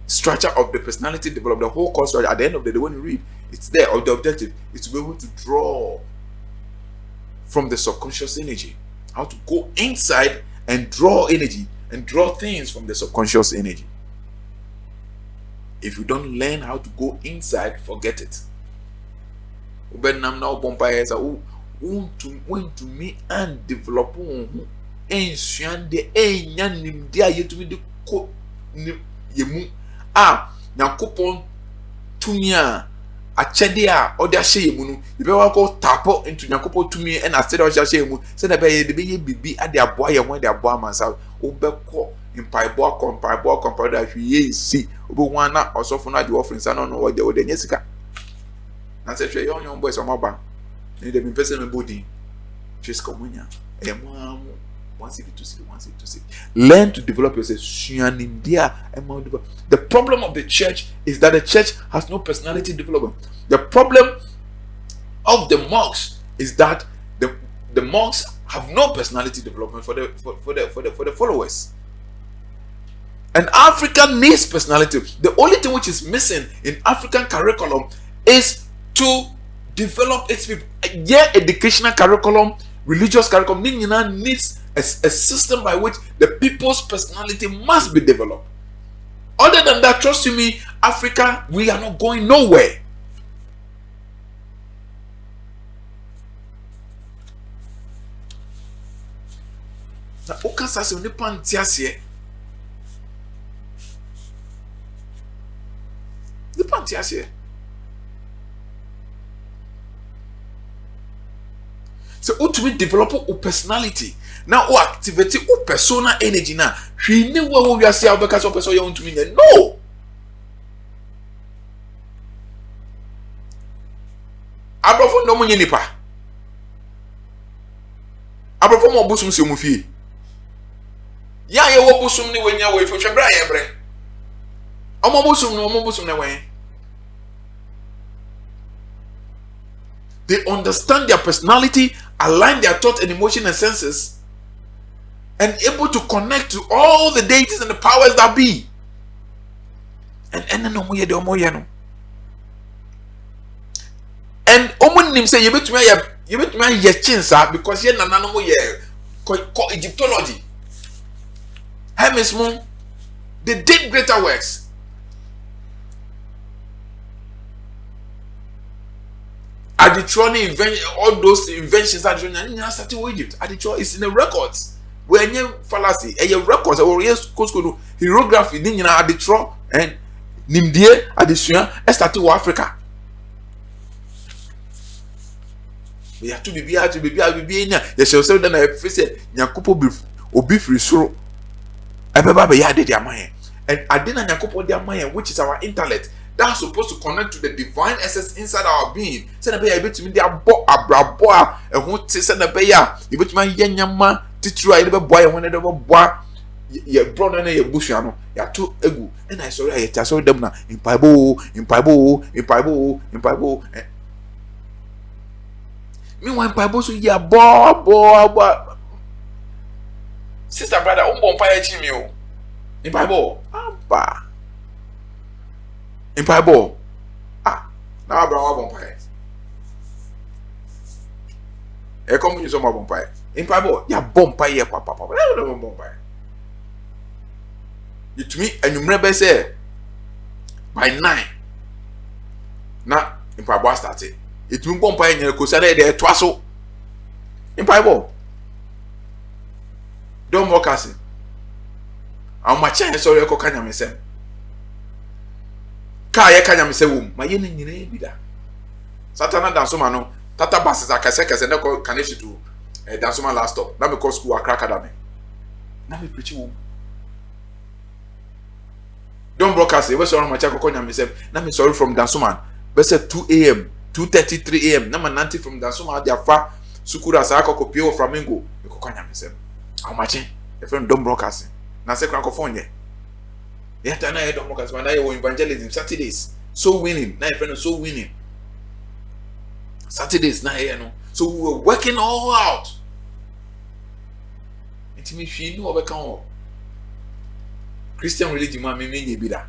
structure of the personality development, the whole core structure, at the end of the day, when you read, it's there, or the objective is to be able to draw from the subconscious energy, how to go inside and draw energy and draw things from the subconscious energy. If you don't learn how to go inside, forget it. To me and develop ensuande enya nimde a yetumi de ko yemu a Nyankopɔn tumi a akyɛde a ɔde ahyɛ yemu no yɛbɛwa kɔ tapo into Nyankopɔn tumi ɛna asɛde a ɔde ahyɛ yemu sɛ na bɛyɛ de bɛyɛ bibi ade aboa yɛ ho de aboa amansa wobɛkɔ mpaebɔ akɔ da hwee si obo wan na ɔsɔfo no ade offering sa no ɔde nyɛ sika na sɛ hwɛ yɔn boys ɔmaba ne de bi pɛsɛ me body just komunya learn to develop yourself. The problem of the church is that the church has no personality development. The problem of the monks is that the monks have no personality development for the followers. And Africa needs personality. The only thing which is missing in African curriculum is to develop its people. Yeah, educational curriculum, religious curriculum needs a system by which the people's personality must be developed. Other than that, trust you me, Africa, we are not going nowhere. Na okasa se onipa ntiase nipa ntiase so utumi develop a personality now o activate o persona energy na hwe ne wo wiase a obeka so person ye untumi nya no abrofo no munye nipa abrofo mo busum se mu fie ya ye wo busum ni wenya wo ifo hwebra ye bre omo busum na wen. They understand their personality, align their thought and emotion and senses, and able to connect to all the deities and the powers that be. And no more no. And omunim say you betumi You bet me ye chinsa because ye nananom ye Egyptology. Hermes Moon, they did greater works. Aditroni invention, all those inventions that you started with Egypt. Aditro is in the records. When you fallacy, a records or yes, hieroglyphy, you know, Aditro and Nimdie, Addition, started with Africa. We have to be in here. Yes, you said that I said, Yakupo be free so. Ebeba be yade their mind. And Adina Yakupo their mind, which is our intellect. That's supposed to connect to the divine essence inside our being. Send a bear bit to me, they are abraboa, and won't send a bear. You bet my yama, titra, a boy, and whenever boy, your brother and your bushiano, you are too ego. And I saw them now in Paibo. Meanwhile, Paibo, so yeah, boy. Sister, brother, umpire chimio. In Paibo, Abba. In Bible, now Abraham Bompire. A company is on my Bompire. In Bible, ya Bompire, papa. Bompire. You to me, and you remember say by 9. Now, in Bible started. It will Bompire in your Cosade there twice. In Bible, don't walk us. How much I saw your cocaine myself. Kaya kanya me se wom ma ye nyine bi da satana dansoma no tata bases akase na ko kaneshi to dansoma last stop na me call school Accra Academy na me preach wom don broadcast we sorry ma cha ko nya me se na me sorry from dansoma be say 2 a.m. 2:30 3 a.m. na ma nanti from dansoma dia fa sukura sa ko pio Flamingo me ko nya me se how much e friend don broadcast na se kran ko phone ye. Yeah, I don't know because evangelism Saturdays so winning. Now friend so winning. Saturdays now you know. So we were working all out. It me she know we can Christian religion man me be that.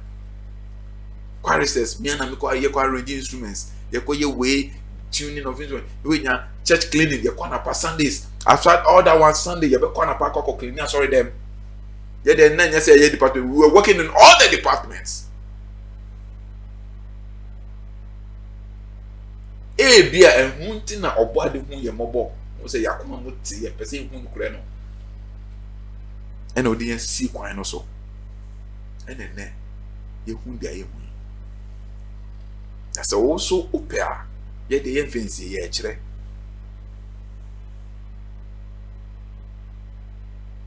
Choristers me and me ko ye ko arrange instruments. Ye ko ye way tuning of instruments. We nya church cleaning ye ko na pa Sundays. After all that one Sunday ye be ko na pa ko cleaning sorry them. Yeah, then department. We were working in all the departments. Bia and hunting na obadi hu ye mobo. We say yakuma muti ye person hu nukure no. And odi see kwan no so. And then ye hu dia ye hu. That's also opera. Ye de ye fancy ye kire.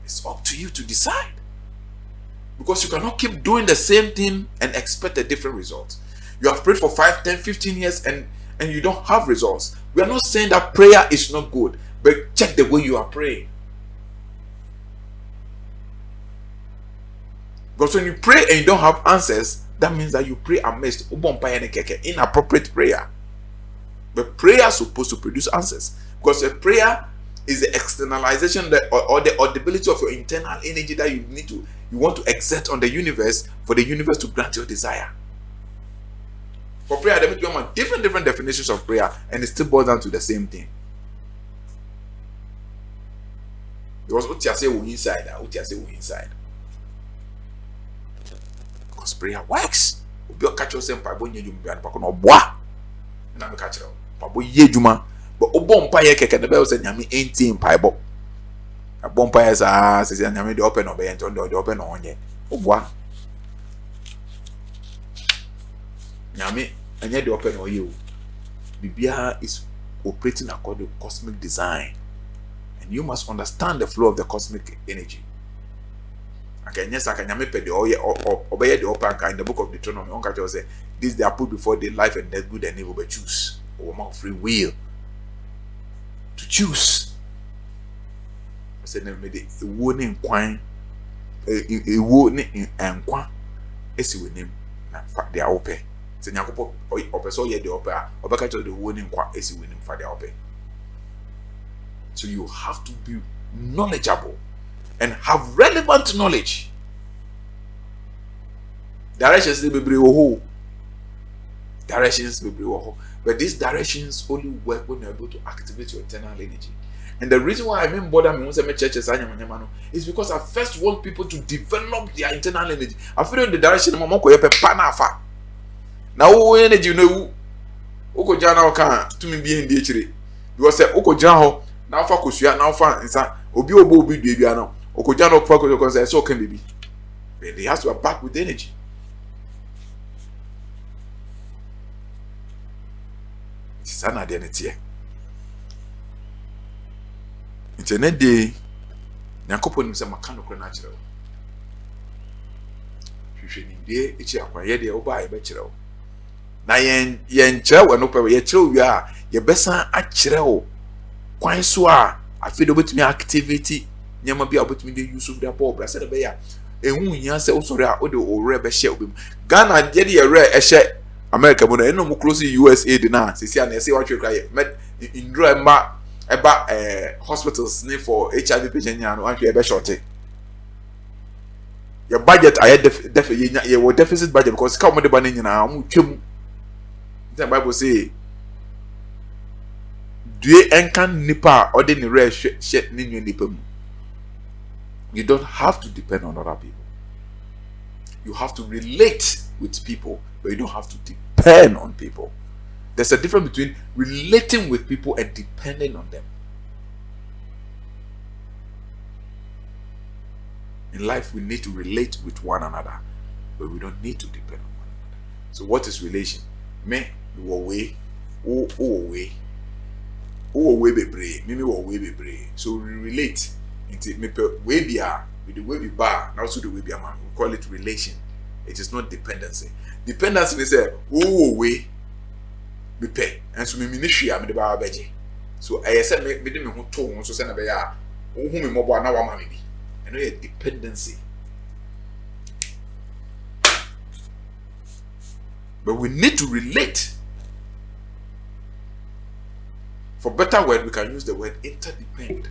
It's up to you to decide. Because you cannot keep doing the same thing and expect a different result. You have prayed for 5, 10, 15 years and you don't have results. We are not saying that prayer is not good, but check the way you are praying. Because when you pray and you don't have answers, that means that you pray amidst inappropriate prayer. But prayer is supposed to produce answers. Because a prayer is the externalization or the audibility of your internal energy that you want to exert on the universe for the universe to grant your desire. For prayer, there may be different definitions of prayer, and it still boils down to the same thing. Because what you say we inside. Because prayer works. You catch yourself by boy you be no boa. Na me catch you. By boy ye juma. But obompa ye keke the bell say nyame enti mpaibo. A bompa ye say nyame de open obey and the open on ye. Oboa. Nyame anya de open on you. Bibia is operating according to cosmic design. And you must understand the flow of the cosmic energy. Okay, yes, I can nyame pe de obey the open in the book of Deuteronomy. On catch say this they are put before the life and death, good and evil, but choose. Or free will. To choose. I said, never made a warning quine, a warning and quan. As you name, not they are open. Say, Yakopo, or so yet the opera, or back to the warning quan, as you win for the open. So you have to be knowledgeable and have relevant knowledge. Directions they be oh. Directions will be but these directions only work when you're able to activate your internal energy. And the reason why I mean bother me once I make churches is because I first want people to develop their internal energy. I feel in the direction of Mamoko Panafa. Now energy no Oko Jana can to me be in the HRE. You say Oko Jano now for Kusia now for insa Obi Obo Bibiano Oko Jano Focus say so can be. But they have to be back with energy. Sana de netie. Internet day Nyankopon nim se maka no kro na kire wo. Hwehwe nim de echi akwaye de wo ba ye be kire wo. Na yen kire wo no pe ye kire wo a ye besa a kire wo kwan so a afi do betumi activity nyama bi a betumi de use of the ball bra se de be ya ehun nya se wo sori a wo de wo re be hye obem. Ghana de ye re e hye America mo no mo close USA de na sisi na say watwe kra ye indro emba hospitals need for HIV patient and one be short. Your budget I had deficit budget because come the banning na twem. The Bible say do enkan nipa or the rare shit ninu nipa mu. You don't have to depend on other people. You have to relate with people, but you don't have to depend on people. There's a difference between relating with people and depending on them. In life, we need to relate with one another, but we don't need to depend on one another. So what is relation? Me, way, way, be brave. Me be brave. So we relate. Into me way be with the way be bar, and also the way be a man. We call it relation. It is not dependency. Dependency is say way. Me pay and so me hwia me de ba beje so I say me de me ho to so say na be ya wo hu me mobo na wa ma me bi and no dependency. But we need to relate. For better word, we can use the word interdepend.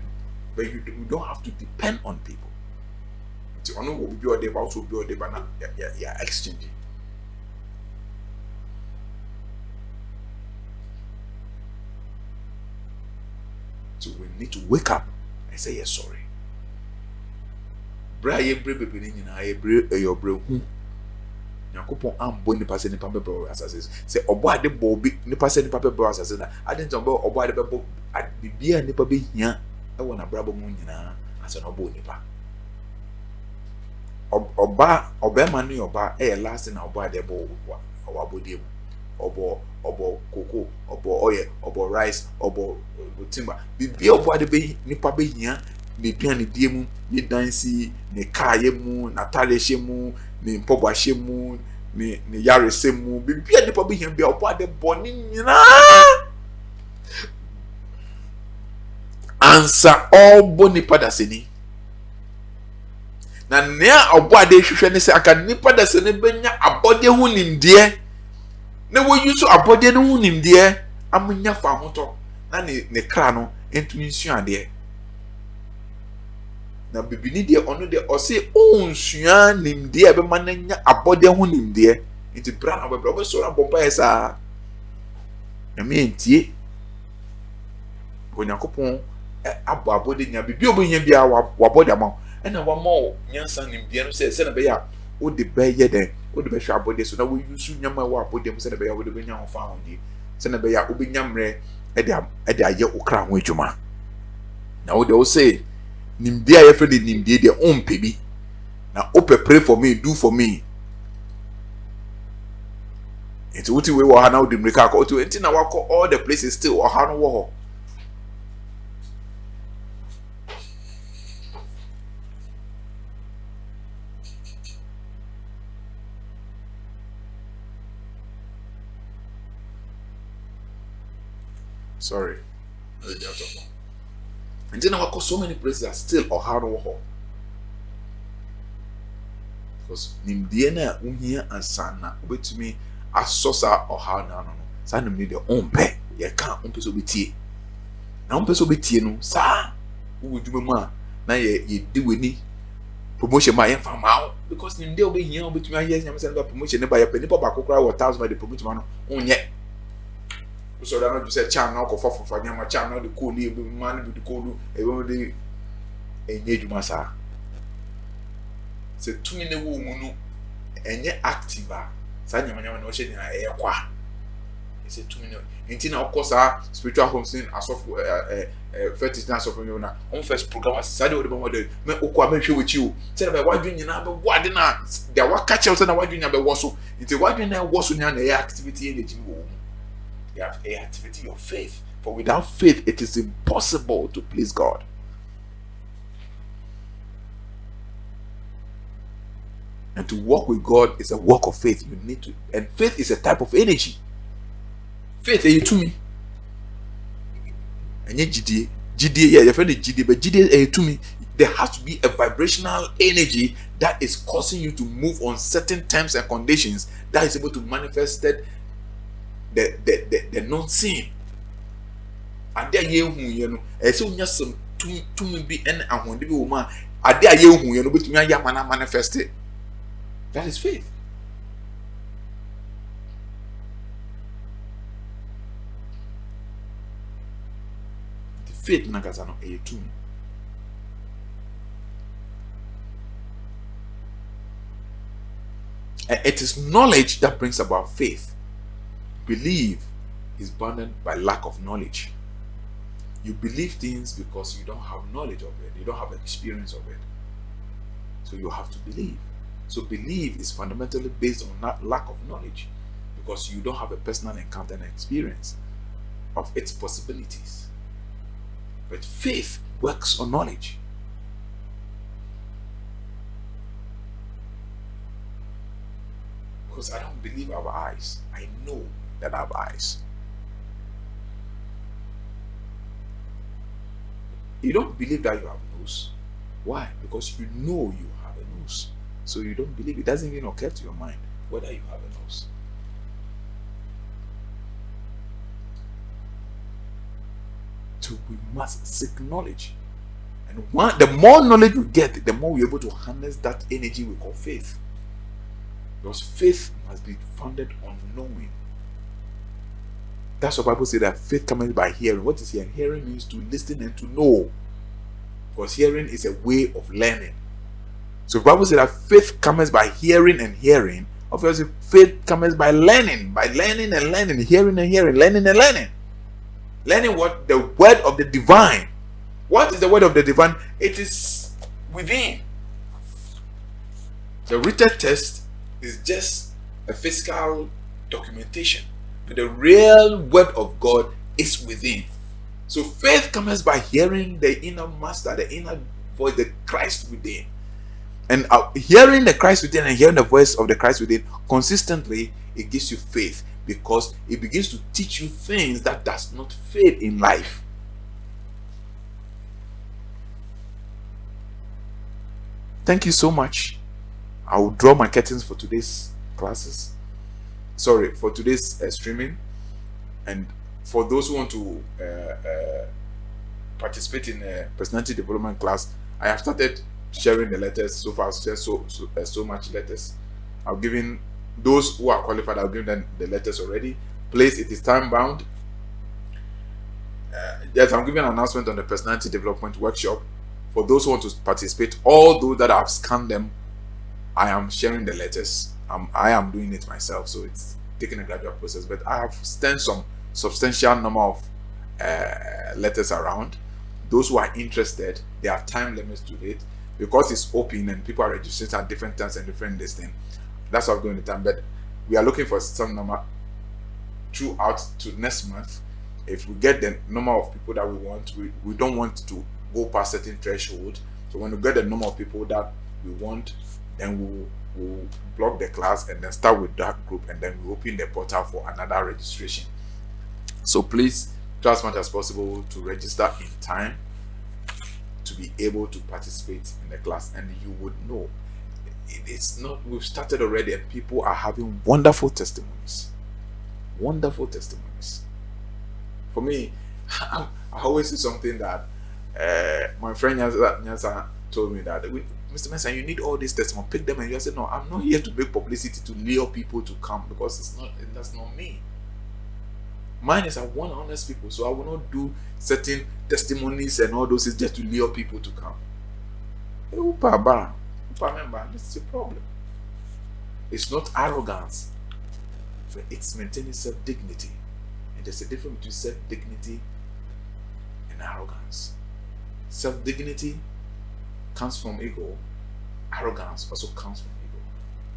But you don't have to depend on people. It's only what we be or they about to be or they banana exchanging. So we need to wake up and say yes, sorry. Bra ye bre bebe ni na ye bre your bre hu. Nyankopon ambo ni pase ni pambe bro asase. Say obo ade bo bi ni pase ni pambe bro asase na. Ade ntombo obo ade bebo bibia ni pa be hia e wona bra bo mu nyina ase no obo ni pa. Oba ma ni oba e last na obo ade bo wa bodie obo koko obo oye obo rice obo timba bibia obo ade be nipa be hia ne duane die mu ne dansi ne kaaye mu na tare hye mu ne mpobwa hye mu ne yare se mu bibia nipa be hia bia obo ade boni nyina ansa obo nipa da seni na nea obo ade hwehwe ne se aka nipa da seni benya abode hu nimde na wo yusu abode no hu nimde amunya fa hoto na ne kra no entu nsu ade na bibini de ono de ose onsua nimde be mananya abode hu nimde nti bra na be bra be so na bomba esa na me entie Onyankopon abo abode nya bibi obonya bia wabode ama na wama nyansa nimde no se na be ya o de be ye den o de be hwa abode so na wo yusu nyama wo abode mu se na be ya wo de be nya ho fa ho di se na be ya obenya mre e de aye okra ho adwuma na wo de o say nimde aye fe de nimde de ompe bi na ope pray for me do for me enti wuti we wo ha na wo de mreka ko to enti na wako all the places still o ha no wo ho. Sorry. And then I so many places are still or hard war. Because nimdie na unhia ansana obetumi asosa or hard na no. Sa nim need the ompe. Ye kan ompe so betie. Na ompe so betie no sa wo dwuma mu a na ye di weni promotion my from out because in there be here between my years and promotion by a penny pop cry or thousand by the promotion on yet. So that not say channel for my channel the cool man with the cool everybody engage massa. Say 2 minute woman and yet active. Sanya no she na e kwa. Say 2 minutes. Inti na of course spiritual home sin as of fetish dance of you na on first program as sade o de bo de me okwa me hwe with you. Say na wadwen nyina be wade na dia wa catch out na wadwen nyina be wo so. Inti wadwen na wo so nya na activity energy wo. You have a activity of faith. For without faith it is impossible to please God. And to walk with God is a walk of faith. You need to, and faith is a type of energy. Faith, are you to me? And yet, GD, yeah, your friend is GD, but GD, are you to me? There has to be a vibrational energy that is causing you to move on certain terms and conditions that is able to manifest the non-sin. And there, you know, as soon as some to me be and when the woman, are there you know, but me manifest it. That is faith. The faith nakazano eyetumi. And it is knowledge that brings about faith. Belief is bounded by lack of knowledge. You believe things because you don't have knowledge of it. You don't have experience of it. So you have to believe. So belief is fundamentally based on that lack of knowledge because you don't have a personal encounter and experience of its possibilities. But faith works on knowledge. Because I don't believe our eyes. I know that I have eyes. You don't believe that you have nose. Why? Because you know you have a nose. So you don't believe. It doesn't even occur to your mind whether you have a nose. So we must seek knowledge. And the more knowledge we get, the more we're able to harness that energy we call faith. Because faith must be founded on knowing. That's what the Bible says, that faith comes by hearing. What is hearing? Hearing means to listen and to know. Because hearing is a way of learning. So the Bible says that faith comes by hearing and hearing. Obviously, faith comes by learning and learning, hearing and hearing, learning and learning. Learning what? The word of the divine. What is the word of the divine? It is within. The written text is just a physical documentation. But the real word of God is within. So faith comes by hearing the inner master, the inner voice, the Christ within. And hearing the Christ within and hearing the voice of the Christ within consistently, it gives you faith because it begins to teach you things that does not fail in life. Thank you so much. I will draw my curtains for today's classes. Sorry, for today's streaming. And for those who want to participate in a personality development class, I have started sharing the letters. So far, I've shared so much letters. I've given those who are qualified, I've given them the letters already. Please, it is time bound. Yes, I'm giving an announcement on the personality development workshop. For those who want to participate, all those that have scanned them, I am sharing the letters. I am doing it myself, so it's taking a gradual process. But I have sent some substantial number of letters around. Those who are interested, there are time limits to it because it's open and people are registering at different times and different distance. That's why I'm going to time. But we are looking for some number throughout to next month. If we get the number of people that we want, we don't want to go past certain threshold. So when we get the number of people that we want, then we'll block the class and then start with that group, and then we open the portal for another registration. So please try as much as possible to register in time to be able to participate in the class, and you would know it's not, we've started already and people are having wonderful testimonies. Wonderful testimonies. For me, I always say something that my friend Nyasa told me, that Mr. Mensah, you need all these testimony. Pick them and you say, no, I'm not here to make publicity to lure people to come, because that's not me. Mine is I want honest people, so I will not do certain testimonies and all those things just to lure people to come. Remember, this is a problem. It's not arrogance, but it's maintaining self-dignity. And there's a difference between self-dignity and arrogance. Self-dignity comes from ego. Arrogance also comes from ego.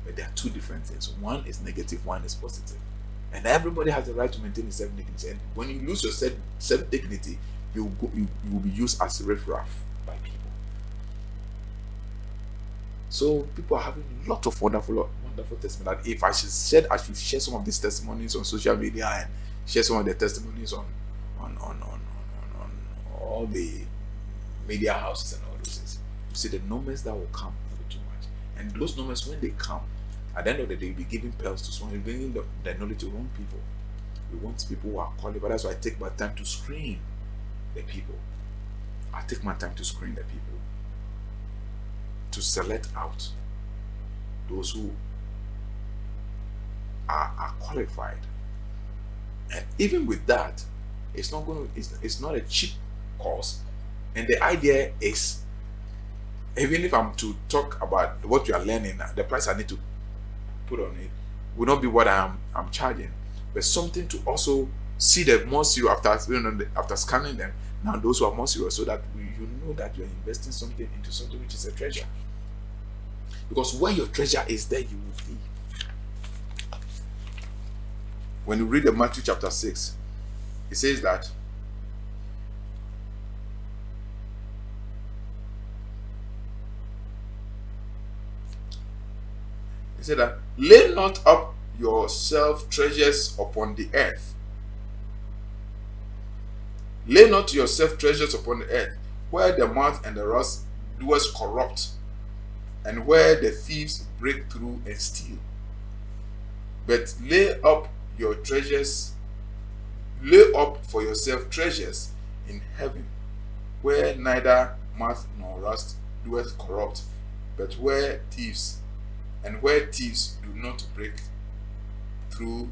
But there are two different things. One is negative, one is positive. And everybody has the right to maintain his self-dignity. And when you lose your self-dignity, you will be used as a riffraff by people. So people are having a lot of wonderful testimony. That if I should share some of these testimonies on social media and share some of the testimonies on all the media houses and all those things. You see, the numbers that will come will be too much. And those numbers, when they come, at the end of the day, you'll be giving pearls to someone, you're bringing the knowledge to wrong people. We want people who are qualified. That's why I take my time to screen the people. I take my time to screen the people, to select out those who are qualified. And even with that, it's not a cheap course. And the idea is, even if I'm to talk about what you are learning, the price I need to put on it will not be what I'm charging, but something to also see them more serious after scanning them. Now those who are more serious, so that you know that you're investing something into something which is a treasure. Because where your treasure is, there you will be. When you read the Matthew chapter 6, it says that lay not up yourself treasures upon the earth. Lay not yourself treasures upon the earth, where the moth and the rust doeth corrupt, and where the thieves break through and steal. But lay up for yourself treasures in heaven, where neither moth nor rust doeth corrupt, but where thieves do not break through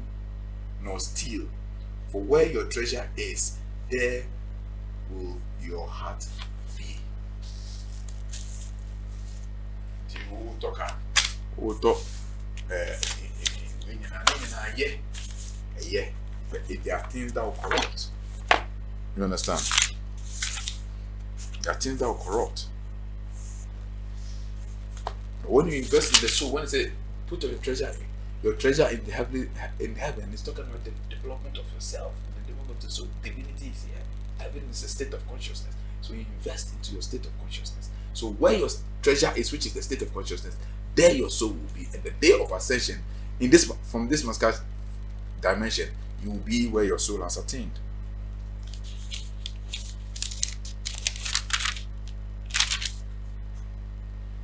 nor steal. For where your treasure is, there will your heart be. But if there are things that will corrupt, you understand? There are things that will corrupt. But when you invest in the soul, when you say put your treasure in heaven, it's talking about the development of yourself, the development of the soul. Divinity is here. Heaven is a state of consciousness. So you invest into your state of consciousness. So where your treasure is, which is the state of consciousness, there your soul will be. And the day of ascension, from this Mascas dimension, you will be where your soul has attained.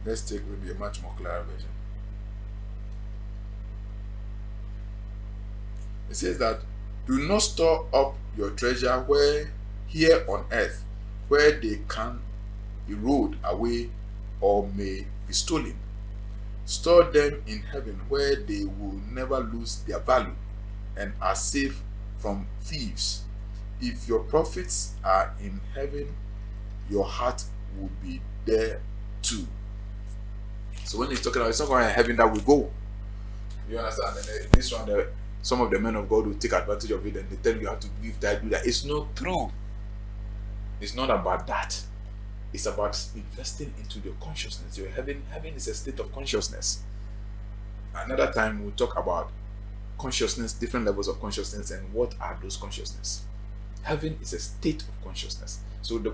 Let's take maybe a much more clear version. It says that do not store up your treasure here on earth, where they can erode away or may be stolen. Store them in heaven, where they will never lose their value and are safe from thieves. If your profits are in heaven, your heart will be there too. So when he's talking about, it's not going to heaven that will go. You understand? And this one, some of the men of God will take advantage of it and they tell you how to live that, do that. It's not true. It's not about that. It's about investing into your consciousness. Your heaven is a state of consciousness. Another time we'll talk about consciousness, different levels of consciousness, and what are those consciousness. Heaven is a state of consciousness. So the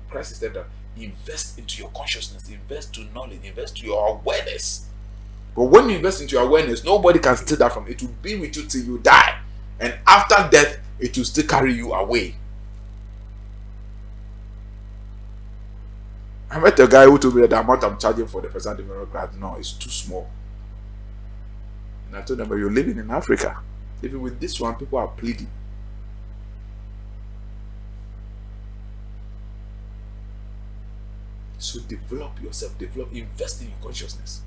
Christ said that invest into your consciousness, invest to knowledge, invest to your awareness. But when you invest into your awareness, nobody can steal that from it. It will be with you till you die, and after death, it will still carry you away. I met a guy who told me that the amount I'm charging for the present development grant now is too small. And I told them, but you're living in Africa. Even with this one, people are pleading. So develop yourself, invest in your consciousness.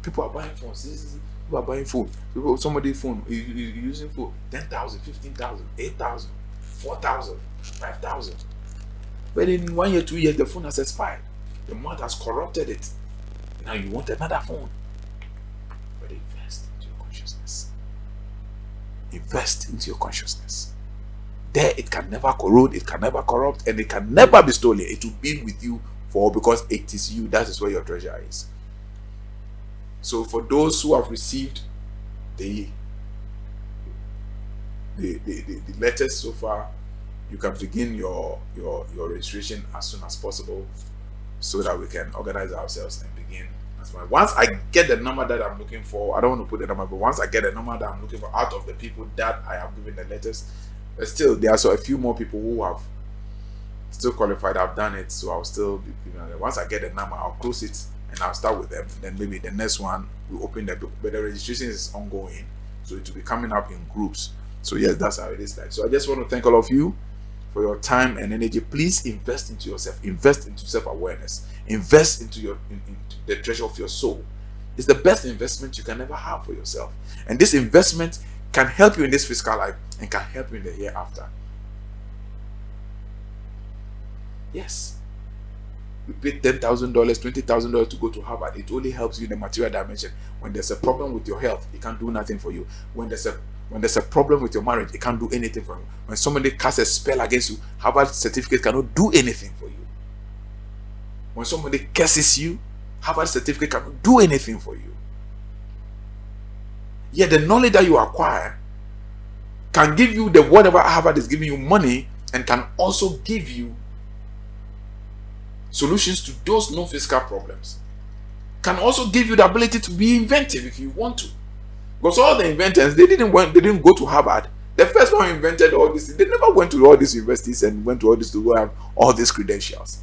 People are buying phones. People are buying phone. Somebody phone using phone 10,000, 15,000, 8,000, 4,000, 5,000. But in 1 year, 2 years, the phone has expired. The mouth has corrupted it. Now you want another phone. But invest into your consciousness. Invest into your consciousness. There it can never corrode, it can never corrupt, and it can never be stolen. It will be with you because it is you. That is where your treasure is. So for those who have received the letters so far, you can begin your registration as soon as possible, so that we can organize ourselves and begin. Once I get the number that I'm looking for, I don't want to put the number, but once I get the number that I'm looking for out of the people that I have given the letters, but still there are a few more people who have still qualified. I've done it, so I'll still be, once I get the number, I'll close it and I'll start with them. Then maybe the next one we open the book, but the registration is ongoing, so it will be coming up in groups. So yes, that's how it is like. So I just want to thank all of you for your time and energy. Please invest into yourself, invest into self-awareness, invest into the treasure of your soul. It's the best investment you can ever have for yourself, and this investment can help you in this physical life and can help you in the year after. Yes, you pay $10,000, $20,000 to go to Harvard. It only helps you in the material dimension. When there's a problem with your health, it can't do nothing for you. When there's a problem with your marriage, it can't do anything for you. When somebody casts a spell against you, Harvard certificate cannot do anything for you. When somebody curses you, Harvard certificate cannot do anything for you. Yet the knowledge that you acquire can give you the whatever Harvard is giving you money, and can also give you solutions to those non-physical problems. Can also give you the ability to be inventive if you want to. Because all the inventors, they didn't go to Harvard. The first one who invented all this, they never went to all these universities and went to all this to go have all these credentials.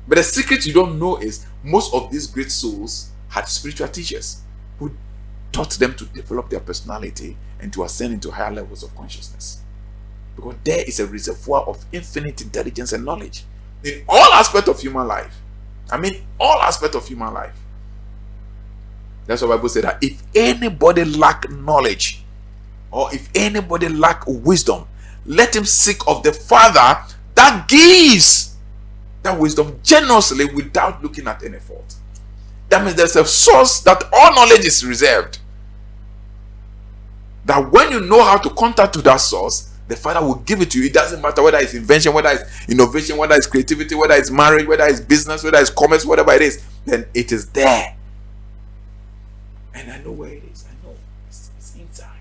But the secret you don't know is most of these great souls had spiritual teachers who taught them to develop their personality and to ascend into higher levels of consciousness. Because there is a reservoir of infinite intelligence and knowledge in all aspects of human life. I mean, all aspects of human life. That's why the Bible said that if anybody lack knowledge, or if anybody lack wisdom, let him seek of the Father that gives that wisdom generously without looking at any fault. That means there's a source that all knowledge is reserved. That when you know how to contact to that source, the Father will give it to you. It doesn't matter whether it's invention, whether it's innovation, whether it's creativity, whether it's marriage, whether it's business, whether it's commerce, whatever it is, then it is there. And I know where it is. I know. It's inside.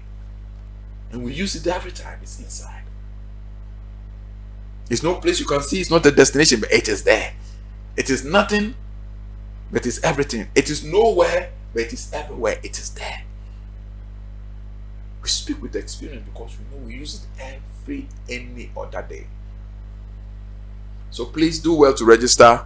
And we use it every time. It's inside. It's no place you can see. It's not a destination, but it is there. It is nothing, but it's everything. It is nowhere, but it is everywhere. It is there. We speak with experience because we know we use it any other day. So please do well to register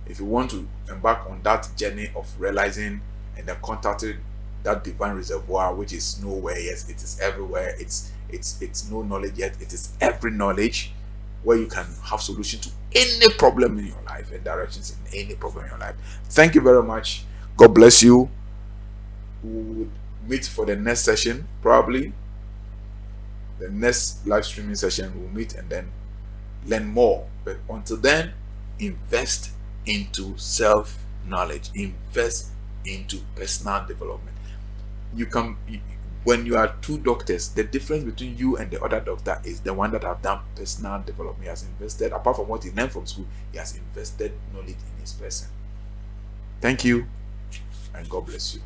if you want to embark on that journey of realizing and then contacting that divine reservoir, which is nowhere. Yes, it is everywhere. It's no knowledge yet. It is every knowledge, where you can have solution to any problem in your life and directions in any problem in your life. Thank you very much. God bless you. We will meet for the next session, probably the next live streaming session. We'll meet and then learn more. But until then, invest into self-knowledge. Invest into personal development. When you are two doctors, the difference between you and the other doctor is the one that have done personal development. He has invested, apart from what he learned from school, he has invested knowledge in his person. Thank you, and God bless you.